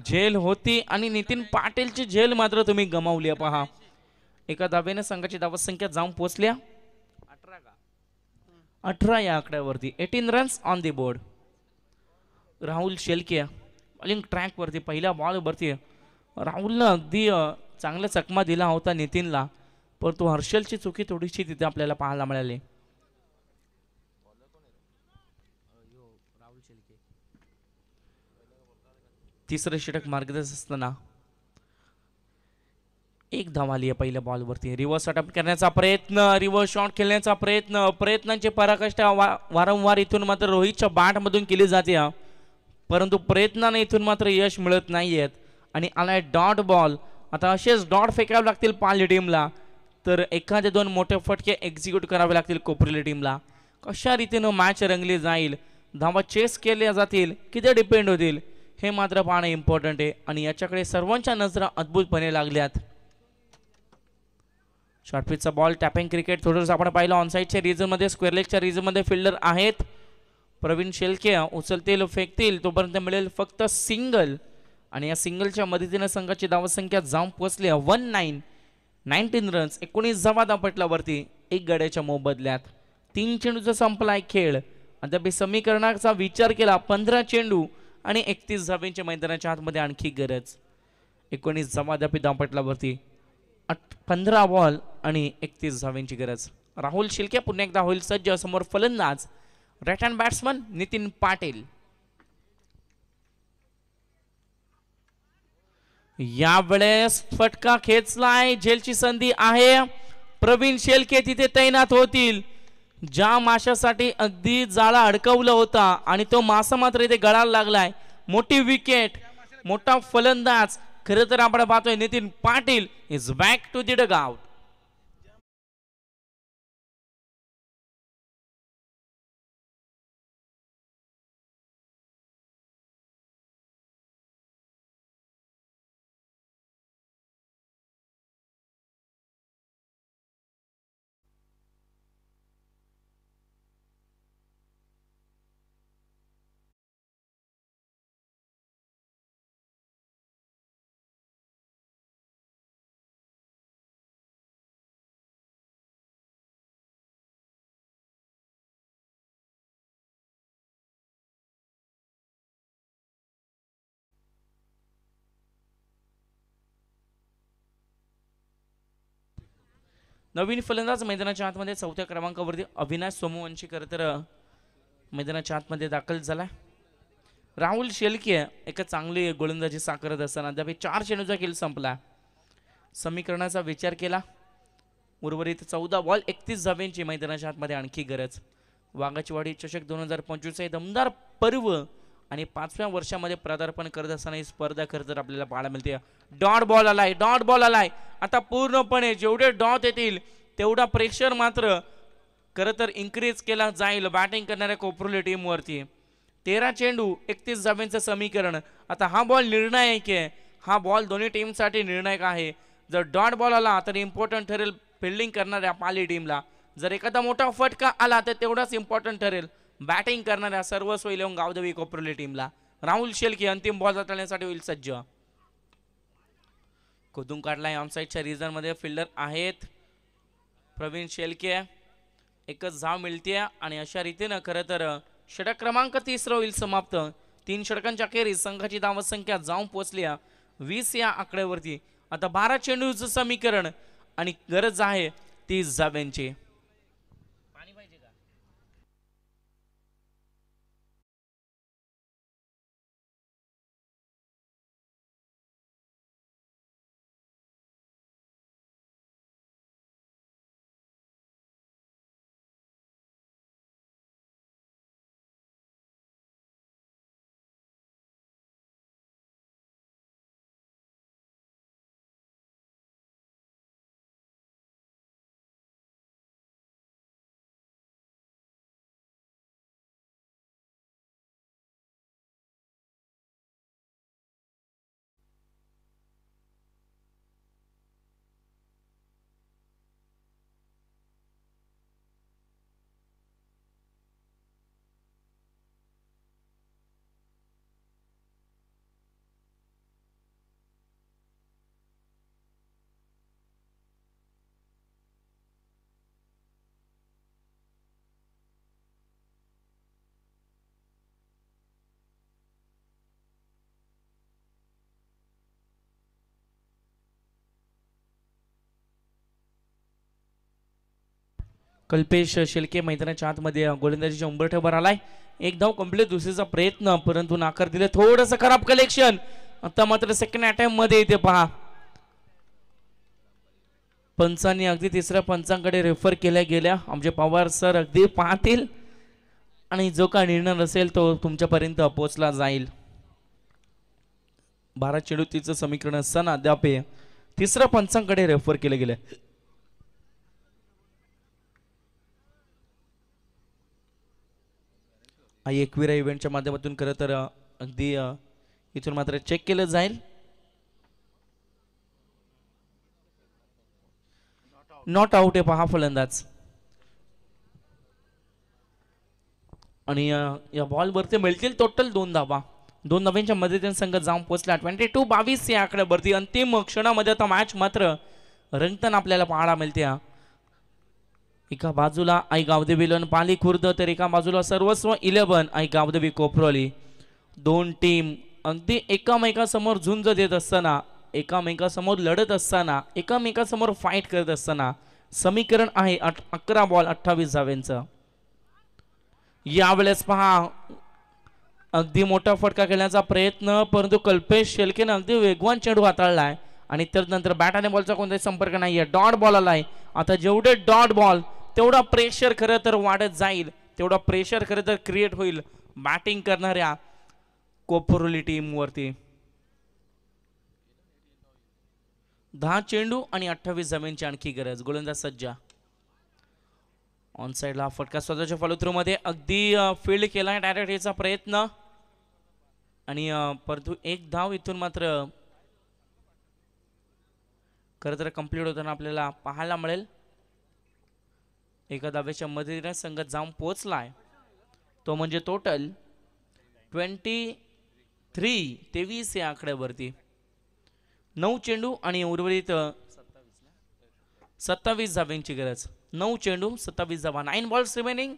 झेल होती आणि नितीन पाटीलची झेल मात्र तुम्ही गमावली आहे. पहा एका धावेने संघाची धावसंख्या जाऊन पोहोचल्या 18 या आकड्यावरती. 18 runs on the board. Rahul Shelke bowling track वरती पहिल्या बॉल वरती राहुलनं अगदी चांगला चकमा दिला होता नितीनला, परंतु हर्षलची चुकी थोडीशी तिथे आपल्याला पाहायला मिळाली. तिसरं षटक मार्गदर्शक असताना एक धाव आली आहे पहिल्या बॉलवरती. रिव्हर्स अटॅम्प्ट करण्याचा प्रयत्न, रिव्हर्स शॉट खेळण्याचा प्रयत्न, प्रयत्नांची पराकाष्ठा वारंवार इथून मात्र रोहितच्या बॅटमधून केली जाते, परंतु प्रयत्नाने इथून मात्र यश मिळत नाहीयेत आणि आलाय डॉट बॉल. आता असेच डॉट फेकावे लागतील पाली टीमला, तर एखादे 2 मोठे फटके एक्झिक्यूट करावे लागतील कोपरेली टीमला. कशा रीतीनं मॅच रंगली जाईल, धावा चेस केल्या जातील, किती डिपेंड होतील हे मात्र पाहणं इम्पॉर्टंट आहे आणि याच्याकडे सर्वांच्या नजरा अद्भुतपणे लागल्यात. शॉर्टपिचचा बॉल टॅपिंग क्रिकेट थोडंसं आपण पाहिलं. ऑनसाईडच्या रिजनमध्ये स्क्वेअर लेगच्या रिजनमध्ये फिल्डर आहेत. प्रवीण शेळके उचलतील फेकतील तोपर्यंत मिळेल फक्त सिंगल आणि या सिंगलच्या मदतीने संघाची धावसंख्या जाऊन पोहोचली 19 रन्स. 19 धावा धावपटलावरती 1 गड्याच्या मोबदल्यात. 3 चेंडूचा संपलाय खेळ. अद्याप समीकरणाचा विचार केला 15 चेंडू आणि 31 धावांच्या मैदानाच्या आतमध्ये आणखी गरज. 19 धावा अद्याप धावपटलावरती 15 बॉल आणि 31 धावांची गरज. राहुल शेळके पुन्हा एकदा होईल सज्ज. समोर फलंदाज right hand batsman Nitin Patil. यावेळेस फटका खेचलाय. झेलची संधी आहे. प्रवीण शेळके तिथे तैनात होतील. ज्या माशासाठी अगदी जाळा अडकवलं होता आणि तो मासा मात्र इथे गळायला लागलाय. मोठी विकेट, मोठा फलंदाज. खरं तर आपण पाहतोय Nitin Patil is back to the dugout. नवीन फलंदाज मैदानाच्या आतमध्ये 4थ्या क्रमांकावरती अविनाश सोमवंशी खरं तर मैदानाच्या आतमध्ये दाखल झाला. राहुल शेळके एक चांगली गोलंदाजी साकारत असताना अद्याप 4 चेंडूचा खेळ संपला. समीकरणाचा विचार केला उर्वरित 14 बॉल 31 धावांची मैदानाच्या आतमध्ये आणखी गरज. वाघाचीवाडी चषक 2025 हे दमदार पर्व आणि 5व्या वर्षामध्ये पदार्पण करत असताना ही स्पर्धा खरं तर आपल्याला पाहायला मिळते. डॉट बॉल आलाय. आता पूर्णपणे जेवढे डॉट येतील तेवढा प्रेशर मात्र खरं तर इन्क्रीज केला जाईल बॅटिंग करणाऱ्या कोपरोली टीमवरती. 13 चेंडू 31 धावांचं समीकरण. आता हा बॉल निर्णायक आहे. हा बॉल दोन्ही टीमसाठी निर्णायक आहे. जर डॉट बॉल आला तर इम्पॉर्टंट ठरेल फिल्डिंग करणाऱ्या पाली टीमला. जर एखादा मोठा फटका आला तर तेवढाच इम्पॉर्टंट ठरेल बॅटिंग करणाऱ्या सर्वस्व इलेव्हन गावदेवी कोपरोली टीमला. राहुल शेळके अंतिम बॉल हाताळण्यासाठी होईल सज्ज. खोदून काढलाय ऑनसाईडच्या रिजन मध्ये फिल्डर आहेत प्रवीण शेळके. एकच धाव मिळते आणि अशा रीतीनं खरं तर षटक क्रमांक 30 होईल समाप्त. 3 षटकांच्या अखेरीस संघाची धावसंख्या जाऊन पोहोचली 20 या आकड्यावरती. आता 12 चेंडूचं समीकरण आणि गरज आहे 30 धावांची. कल्पेश शेळके मैदानाच्या आतमध्ये गोलंदाजीच्या उंबरठ्यावर आलाय. एक धाव कंप्लीट दुसरीचा प्रयत्न परंतु नाकार दिले. थोडंसं खराब कलेक्शन. आता मात्र सेकंड अटेम्प्ट मध्ये येते पहा. पंचांनी अगदी तिसऱ्या पंचांकडे रेफर केल्या गेल्या. आमचे पवार सर अगदी पाहतील आणि जो काय निर्णय असेल तो तुमच्यापर्यंत पोहोचला जाईल. 12 चेंडू तिचं समीकरण असताना अद्याप तिसऱ्या पंचांकडे रेफर केले गेले. एकविरा इव्हेंटच्या माध्यमातून खरं तर अगदी इथून मात्र चेक केलं जाईल. नॉट आउट आहे पहा फलंदाज. आणि या बॉलवरती मिळतील टोटल 2 धावा. 2 धावांच्या मदतीने संघ जाऊन पोहोचला 22-22 या आकड्यावरती. अंतिम क्षणामध्ये आता मॅच मात्र रंगताना आपल्याला पाहायला मिळते. एका बाजूला आई गावदेवी पाली खुर्द तर एका बाजूला सर्वस्व 11 आई गावदेवी कोपरोली. 2 टीम अगदी एकामेकासमोर झुंज देत असताना, एकामेकासमोर लढत असताना, एकामेकासमोर फाईट करत असताना. समीकरण आहे 11 बॉल 28 धावांचं. यावेळेस पहा अगदी मोठा फटका खेळण्याचा प्रयत्न परंतु कल्पेश शेळकेने अगदी वेगवान चेंडू हाताळलाय आणि त्यानंतर बॅट आणि बॉलचा कोणताही संपर्क नाहीये. डॉट बॉल आलाय. आता जेवढे डॉट बॉल तेवढा प्रेशर खरं तर वाढत जाईल, तेवढा प्रेशर खरं तर क्रिएट होईल बॅटिंग करणाऱ्या कोपरोली टीम वरती. 10 चेंडू आणि 28 धावांची आणखी गरज. गोलंदाज सज्जा. ऑन साइडला फटका स्वतःच्या फॉलो थ्रू मध्ये अगदी फील्ड केलाय डायरेक्ट याचा प्रयत्न आणि परंतु 1 धाव इथून मात्र खरं तर कंप्लीट होताना आपल्याला पाहायला मिळेल. एका धावेच्या मदतीने संघ जाऊन पोहोचलाय तो म्हणजे टोटल 23 या आकड्यावरती. 9 चेंडू आणि उर्वरित 27 धावांची गरज. 9 चेंडू 27 धावा. 9 balls remaining.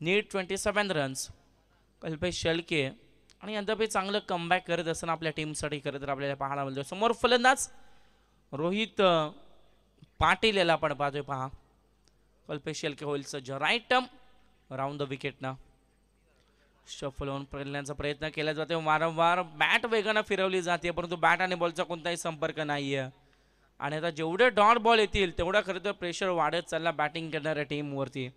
Need 27 runs. Kalpesh Shelke आणि अद्याप चांगलं कमबॅक करत असताना आपल्या टीमसाठी खरं तर आपल्याला पाहायला मिळतो. समोर फलंदाज रोहित पाटील याला आपण पाहतोय पहा. कल्पेश शेळके होईल सज्ज. Right arm round the wicket ना. शफल होऊन पेलण्याचा प्रयत्न केला जातो. वारंवार बॅट वेगानं फिरवली जाते परंतु बॅट आणि बॉलचा कोणताही संपर्क नाहीये. आणि आता जेवढे डॉट बॉल येतील तेवढा खरं तर प्रेशर वाढत चालला बॅटिंग करणाऱ्या टीमवरती.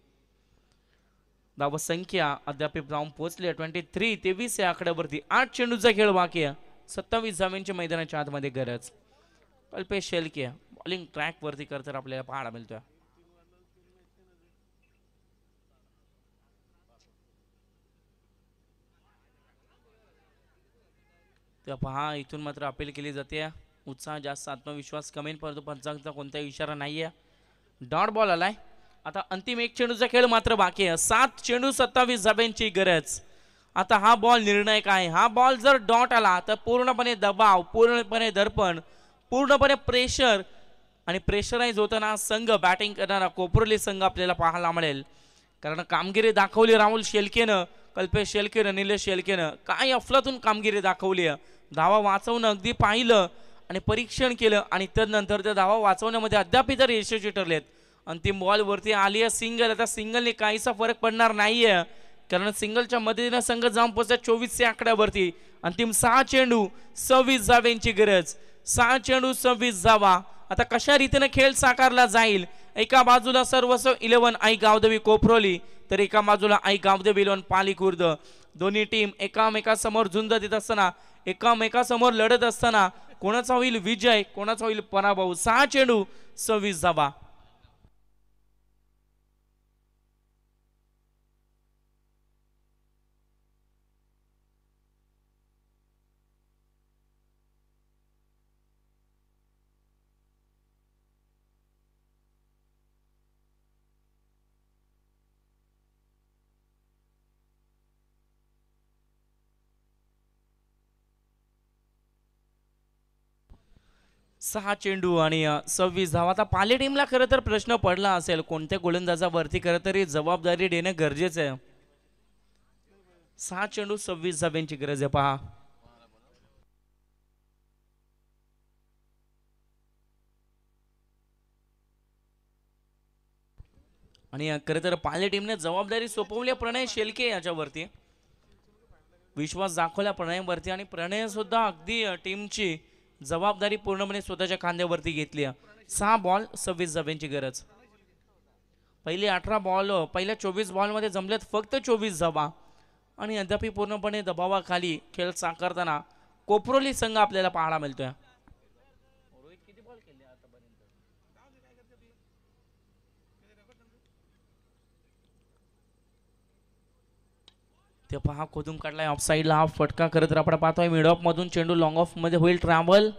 धावसंख्या अद्याप जाऊन पोहोचली 23. 23 या आकड्यावरती. 8 चेंडूचा खेळ बाकी आहे. 27 धावांची मैदानाच्या आतमध्ये गरज. कल्पेश शेळके बॉलिंग ट्रॅक वरती करतर आपल्याला पाहायला मिळतोय. पहा इथून मात्र अपील केली जाते. उत्साह जास्त, आत्मविश्वास कमी, परंतु पंचांचा कोणताही इशारा नाहीये. डॉट बॉल आलाय. आता अंतिम 1 चेंडूचा खेळ मात्र बाकी आहे. 7 चेंडू 27 धाब्यांची गरज. आता हा बॉल निर्णायक आहे. हा बॉल जर डॉट आला तर पूर्णपणे दबाव, पूर्णपणे दर्पण, पूर्णपणे प्रेशर आणि प्रेशराईज होताना संघ बॅटिंग करणारा कोपरोली संघ आपल्याला पाहायला मिळेल. कारण कामगिरी दाखवली राहुल शेळकेनं, कल्पेश शेळकेनं, निलेश शेळकेनं. काय अफलातून कामगिरी दाखवली आहे. धावा वाचवणं अगदी पाहिलं आणि परीक्षण केलं आणि त्यानंतर त्या धावा वाचवण्यामध्ये अद्याप तर यशस्वी ठरलेत. अंतिम बॉल वरती आली आहे सिंगल. आता सिंगलने काहीसा फरक पडणार नाहीये कारण सिंगलच्या मदतीने संघ जाऊन पोहोचला 24 या आकड्यावरती. अंतिम 6 चेंडू 26 धावांची गरज. 6 चेंडू 26 धावा. आता कशा रीतीने खेळ साकारला जाईल. एका बाजूला सर्वस्व 11 आई गावदेवी कोपरोली तर एका बाजूला आई गावदेवी 11 पाली खुर्द. दोन्ही टीम एकामेकासमोर झुंज देत असताना, एकामेकासमोर लढत असताना कोणाचा होईल विजय, कोणाचा होईल पराभव. 6 चेंडू 26 धावा. सहा चेंडू आणि 26 धावा. आता पाली टीमला खरं तर प्रश्न पडला असेल कोणत्या गोलंदाजावरती खरं तरी जबाबदारी देणं गरजेचं आहे. 6 चेंडू 26 धाव्यांची गरज आहे पहा. आणि खरं तर पाली टीमने जबाबदारी सोपवली प्रणय शेळके याच्यावरती. विश्वास दाखवला प्रणयवरती आणि प्रणय सुद्धा अगदी टीमची जबाबदारी पूर्णपणे स्वतःच्या खांद्यावरती घेतली. 6 बॉल 26 धाब्यांची गरज. पहिले 18 बॉल, पहिल्या 24 बॉलमध्ये जमल्यात फक्त 24 धावा आणि अद्याप पूर्णपणे दबावाखाली खेळ साकारताना कोपरोली संघ आपल्याला पाहायला मिळतोय. ते पहा खोदून काढलाय ऑफ साईडला. हा फटका करत आपण पाहतोय मिड ऑफ मधून चेंडू लॉंग ऑफ मध्ये होईल. ट्रॅव्हल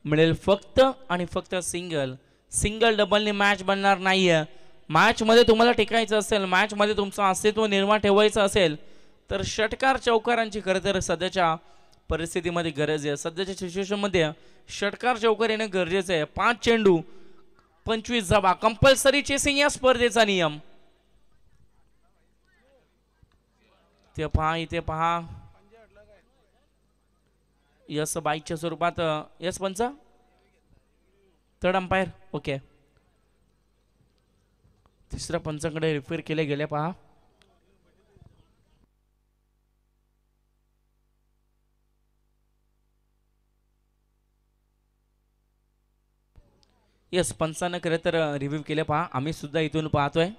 मिळेल फक्त आणि फक्त सिंगल. सिंगल डबलने मॅच बनणार नाहीये. मॅच मध्ये तुम्हाला टिकायचं असेल, मॅच मध्ये तुमचं अस्तित्व निर्माण ठेवायचं असेल तर षटकार चौकारांची खरं तर सध्याच्या परिस्थितीमध्ये गरज आहे. सध्याच्या सिच्युएशन मध्ये षटकार चौकार येणं गरजेचं आहे. 5 चेंडू 25 धावा. कंपल्सरी चेसिंग या स्पर्धेचा नियम. ते पहा इथे पहा यस बाईकच्या स्वरूपात यस पंच थर्ड अंपायर. ओके, तिसऱ्या पंचाकडे रिफर केले गेले पहा. यस पंचानं खरं तर रिव्ह्यू केले पहा. आम्ही सुद्धा इथून पाहतोय.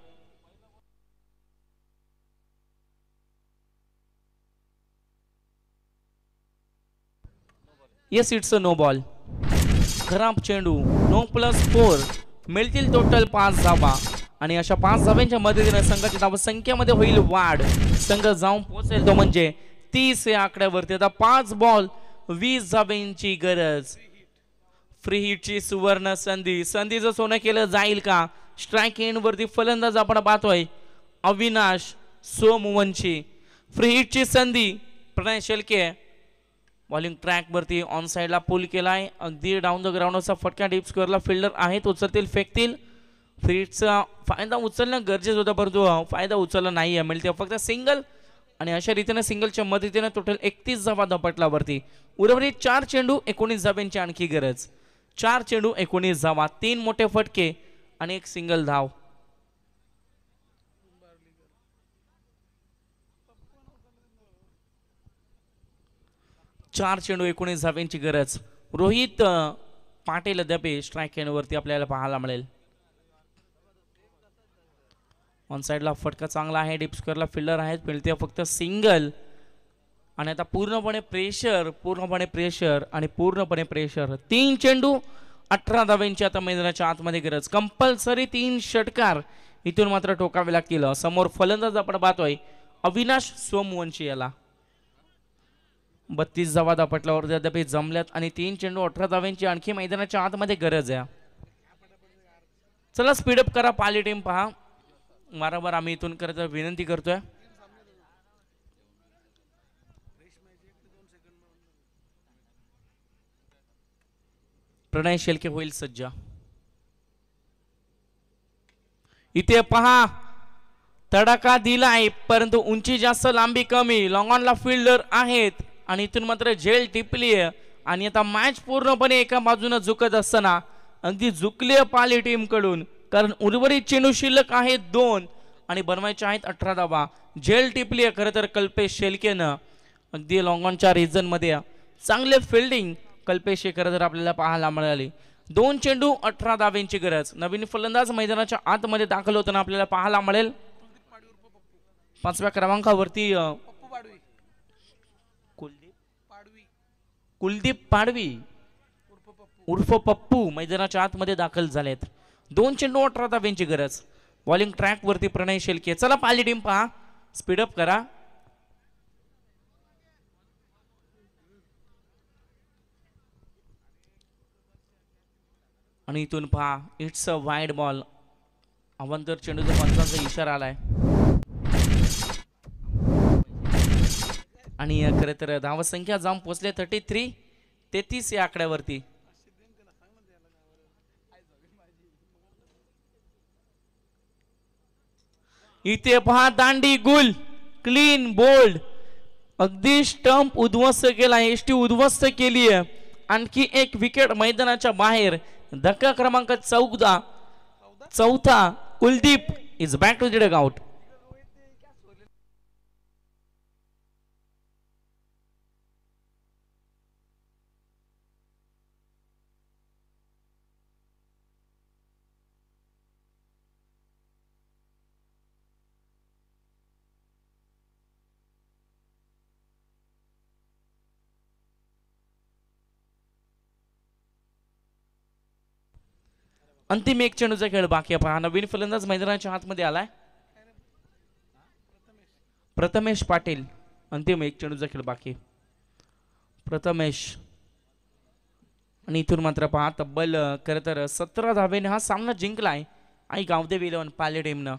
Yes it's a no ball. खराब चेंडू. नो प्लस 4 मिळतील टोटल 5 धावा आणि अशा 5 धाव्यांच्या मदतीने संघाची धावसंख्येमध्ये होईल वाढ. संघ जाऊन पोहोचेल तो म्हणजे 30 या आकड्यावरती. आता 5 बॉल 20 धाव्यांची गरज. फ्री हिटची सुवर्ण संधी. संधीचं सोनं केलं जाईल का. स्ट्राईक एंड वरती फलंदाज आपण पाहतोय अविनाश सोमवंशी. फ्री हिटची संधी. प्रणय शेळके बॉलिंग ट्रॅक वरती ऑन साइडला पुल केलाय. अगदी डाऊन द ग्राउंड असा फटका डीप स्क्वेअरला फिल्डर आहेत, उचलतील फेकतील. फ्रीटचा फायदा उचलणं गरजेचं होतं परंतु फायदा उचलला नाही आहे. मिळते फक्त सिंगल आणि अशा रीतीने सिंगलच्या मदतीने टोटल 31 धावा धपटला वरती. उर्वरित 4 चेंडू 19 धाव्यांची आणखी गरज. 4 चेंडू 19 धावा, 3 मोठे फटके आणि 1 सिंगल धाव. चार चेंडू 19 धाव्यांची गरज. रोहित पाटील अद्याप स्ट्राईक वरती आपल्याला पाहायला मिळेल. ऑन साइडला फटका चांगला आहे, डीप स्क्वेअरला फिल्डर आहेत, मिळते फक्त सिंगल. आणि आता पूर्णपणे प्रेशर आणि पूर्णपणे प्रेशर. 3 चेंडू 18 धाव्यांची आता मैदानाच्या आतमध्ये गरज. कंपल्सरी 3 षटकार इथून मात्र ठोकावे लागतील. समोर फलंदाज आपण पाहतोय अविनाश सोमवंशी याला. 32 धावा दापटल्यावर अद्याप जमल्यात आणि 3 चेंडू 18 धाव्यांची आणखी मैदानाच्या आतमध्ये गरज आहे. चला स्पीडअप करा, पाली टीम पहा. वारंवार आम्ही इथून करत विनंती करतोय. प्रणय शेलके होईल सज्ज. इथे पहा तडाखा दिलाय, परंतु उंची जास्त लांबी कमी. लॉंग ऑनला फिल्डर आहेत आणि इथून मात्र झेल टिपली आणि आता मॅच पूर्णपणे एका बाजूने झुकत असताना अगदी झुकली पाली टीम कडून. कारण उर्वरित चेंडू शिल्लक आहेत 2 आणि बनवायचे आहेत 18 धावा. झेल टिपली खरं तर कल्पेश शेलकेनं. अगदी लॉंग ऑनच्या रिजन मध्ये चांगले फिल्डिंग कल्पेश खरं तर आपल्याला पाहायला मिळाली. 2 चेंडू 18 धाव्यांची गरज. नवीन फलंदाज मैदानाच्या आतमध्ये दाखल होताना आपल्याला पाहायला मिळेल. 5व्या क्रमांकावरती कुलदीप पाडवी उर्फ पप्पू मैदानाच्या आतमध्ये दाखल झालेत. 2 चेंडू 18 धाव्यांची गरज. बॉलिंग ट्रॅक वरती प्रणय शेलके. चला पाली टीम पहा, स्पीडअप करा. आणि इथून पहा इट्स अ वाईड बॉल. अवंतर चेंडूचा पंचांचा इशारा आलाय आणि खरं तर धावसंख्या जाऊन पोहोचले 33 या आकड्यावरती. इथे पहा दांडी गुल, क्लीन बोल्ड, अगदी स्टंप उद्ध्वस्त केला, एसटी उद्ध्वस्त केली आहे. आणखी एक विकेट मैदानाच्या बाहेर. धक्का क्रमांक 14 Kuldeep is back to the dugout. अंतिम एक चेंडूचा खेळ बाकी आहे. नवीन फलंदाज मैदानाच्या आतमध्ये आलाय प्रथमेश पाटील. अंतिम एक चेंडूचा खेळ बाकी. प्रथमेश आणि इथून मात्र पहा तब्बल खरं तर 17 धावेने हा सामना जिंकलाय आई गावदेवी 11 पाली टीमनं.